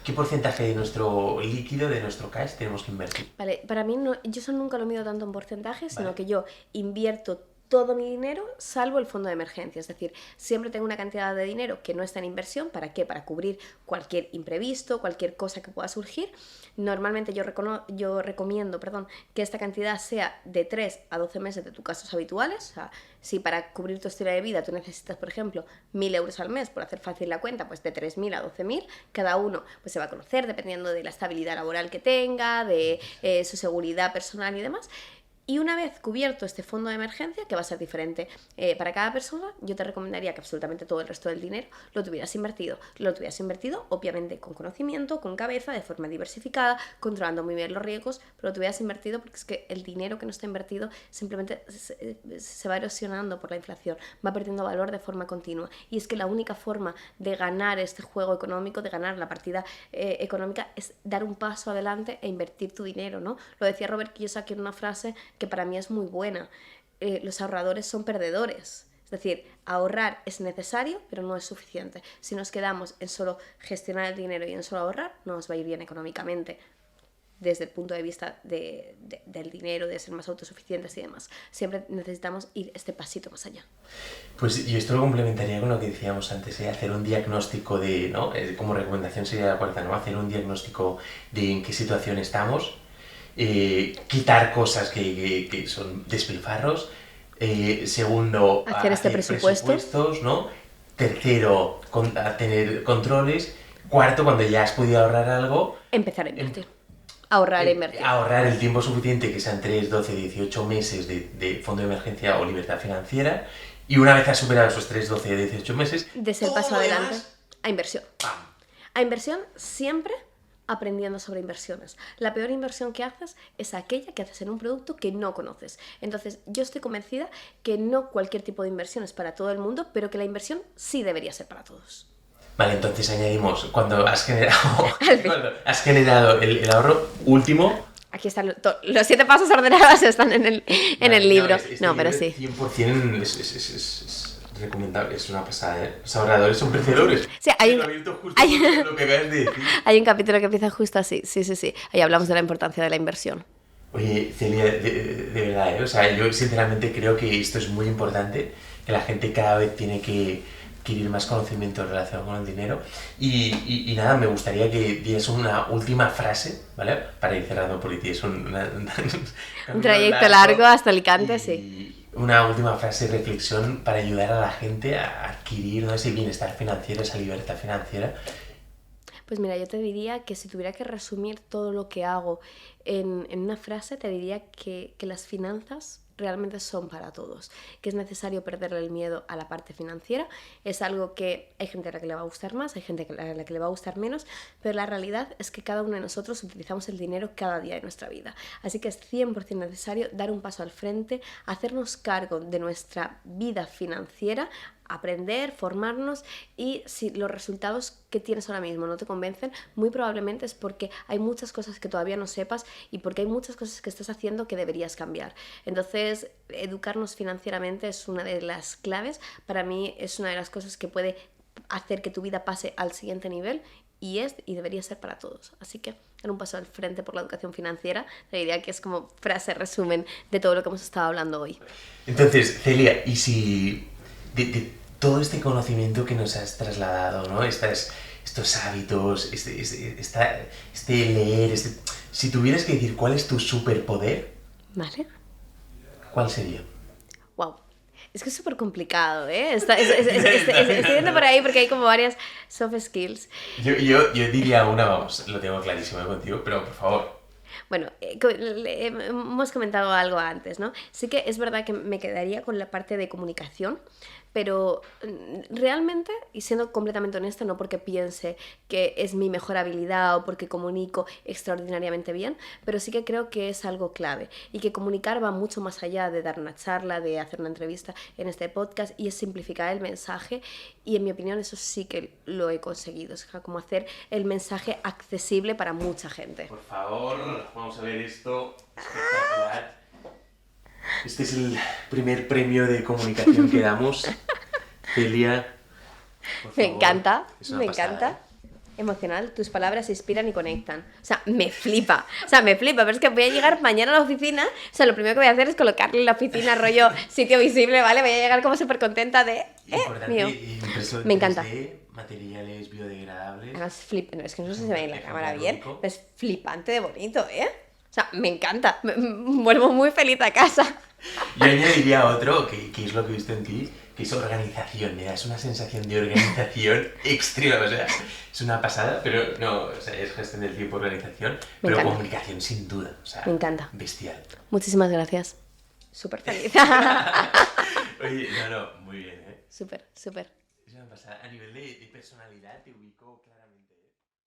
¿Qué porcentaje de nuestro líquido, de nuestro cash, tenemos que invertir? Vale, para mí no, yo eso nunca lo mido tanto en porcentaje, sino que yo invierto todo mi dinero salvo el fondo de emergencia. Es decir, siempre tengo una cantidad de dinero que no está en inversión. ¿Para qué? Para cubrir cualquier imprevisto, cualquier cosa que pueda surgir. Normalmente yo recomiendo que esta cantidad sea de 3 a 12 meses de tus gastos habituales. O sea, si para cubrir tu estilo de vida tú necesitas, por ejemplo, 1.000 euros al mes, por hacer fácil la cuenta, pues de 3.000 a 12.000, cada uno pues se va a conocer dependiendo de la estabilidad laboral que tenga, de su seguridad personal y demás. Y una vez cubierto este fondo de emergencia, que va a ser diferente para cada persona, yo te recomendaría que absolutamente todo el resto del dinero lo tuvieras invertido. Lo tuvieras invertido, obviamente, con conocimiento, con cabeza, de forma diversificada, controlando muy bien los riesgos, pero lo tuvieras invertido porque es que el dinero que no está invertido simplemente se va erosionando por la inflación, va perdiendo valor de forma continua. Y es que la única forma de ganar este juego económico, de ganar la partida económica, es dar un paso adelante e invertir tu dinero, ¿no? Lo decía Robert Kiyosaki en una frase que para mí es muy buena. Los ahorradores son perdedores. Es decir, ahorrar es necesario, pero no es suficiente. Si nos quedamos en solo gestionar el dinero y en solo ahorrar, no nos va a ir bien económicamente desde el punto de vista del dinero, de ser más autosuficientes y demás. Siempre necesitamos ir este pasito más allá. Pues yo esto lo complementaría con lo que decíamos antes, hacer un diagnóstico de, ¿no? Como recomendación sería la cuarta, ¿no? Hacer un diagnóstico de en qué situación estamos, quitar cosas que son despilfarros, segundo, hacer este presupuestos, ¿no? Tercero, tener controles, cuarto, cuando ya has podido ahorrar algo, empezar a invertir. Ahorrar e invertir. Ahorrar el tiempo suficiente, que sean 3, 12, 18 meses de fondo de emergencia o libertad financiera, y una vez has superado esos 3, 12, 18 meses, des el paso adelante a inversión. ¡Pam! A inversión siempre aprendiendo sobre inversiones. La peor inversión que haces es aquella que haces en un producto que no conoces. Entonces, yo estoy convencida que no cualquier tipo de inversión es para todo el mundo, pero que la inversión sí debería ser para todos. Vale, entonces añadimos, cuando has generado el ahorro último... Aquí están los 7 pasos ordenados, están en el libro. No, pero sí. 100% es recomendable, es una pasada, ¿eh? Los ahorradores son perdedores. Sí, lo que acabas de decir. Hay un capítulo que empieza justo así, sí. Ahí hablamos de la importancia de la inversión. Oye, Celia, de verdad, ¿eh? O sea, yo sinceramente creo que esto es muy importante, que la gente cada vez tiene que adquirir más conocimiento relacionado con el dinero. Y nada, me gustaría que dieras una última frase, ¿vale? Para ir cerrando, porque es un trayecto largo hasta Alicante, sí. Una última frase de reflexión para ayudar a la gente a adquirir, ¿no?, ese bienestar financiero, esa libertad financiera. Pues mira, yo te diría que si tuviera que resumir todo lo que hago en una frase, te diría que las finanzas realmente son para todos, que es necesario perderle el miedo a la parte financiera. Es algo que hay gente a la que le va a gustar más, hay gente a la que le va a gustar menos, pero la realidad es que cada uno de nosotros utilizamos el dinero cada día de nuestra vida. Así que es 100% necesario dar un paso al frente, hacernos cargo de nuestra vida financiera, aprender, formarnos, y si los resultados que tienes ahora mismo no te convencen, muy probablemente es porque hay muchas cosas que todavía no sepas y porque hay muchas cosas que estás haciendo que deberías cambiar. Entonces, educarnos financieramente es una de las claves. Para mí es una de las cosas que puede hacer que tu vida pase al siguiente nivel y debería ser para todos. Así que dar un paso al frente por la educación financiera, te diría que es como frase resumen de todo lo que hemos estado hablando hoy. Entonces, Celia, ¿y si de todo este conocimiento que nos has trasladado, ¿no? Estos hábitos, este leer, si tuvieras que decir cuál es tu superpoder, ¿vale? ¿Cuál sería? Wow. Es que es súper complicado, ¿eh? Estoy viendo por ahí porque hay como varias soft skills. Yo diría una, vamos, lo tengo clarísimo contigo, pero por favor. Bueno, hemos comentado algo antes, ¿no? Sí que es verdad que me quedaría con la parte de comunicación, pero realmente, y siendo completamente honesta, no porque piense que es mi mejor habilidad o porque comunico extraordinariamente bien, pero sí que creo que es algo clave y que comunicar va mucho más allá de dar una charla, de hacer una entrevista en este podcast, y es simplificar el mensaje, y en mi opinión eso sí que lo he conseguido, es como hacer el mensaje accesible para mucha gente. Por favor, vamos a ver esto. Espectacular. Este es el primer premio de comunicación que damos. Celia, por favor. Me encanta, me encanta. Emocional, tus palabras inspiran y conectan. O sea, me flipa, pero es que voy a llegar mañana a la oficina, o sea, lo primero que voy a hacer es colocarle en la oficina rollo sitio visible, ¿vale? Voy a llegar como súper contenta de... mío. Me encanta. Materiales biodegradables. Además, no, es que no sé si se ve en la cámara bien, pero es flipante de bonito, ¿eh? O sea, me encanta, vuelvo muy feliz a casa. Yo añadiría otro, que es lo que he visto en ti, que es organización, me das una sensación de organización extrema, o sea, es una pasada, pero no, o sea, es gestión del tiempo, organización, pero encanta. comunicación sin duda, o sea, Me encanta. bestial. Muchísimas gracias. Súper feliz. Oye, no, muy bien, ¿eh? Súper, súper. Es una pasada. A nivel de personalidad te ubico claramente.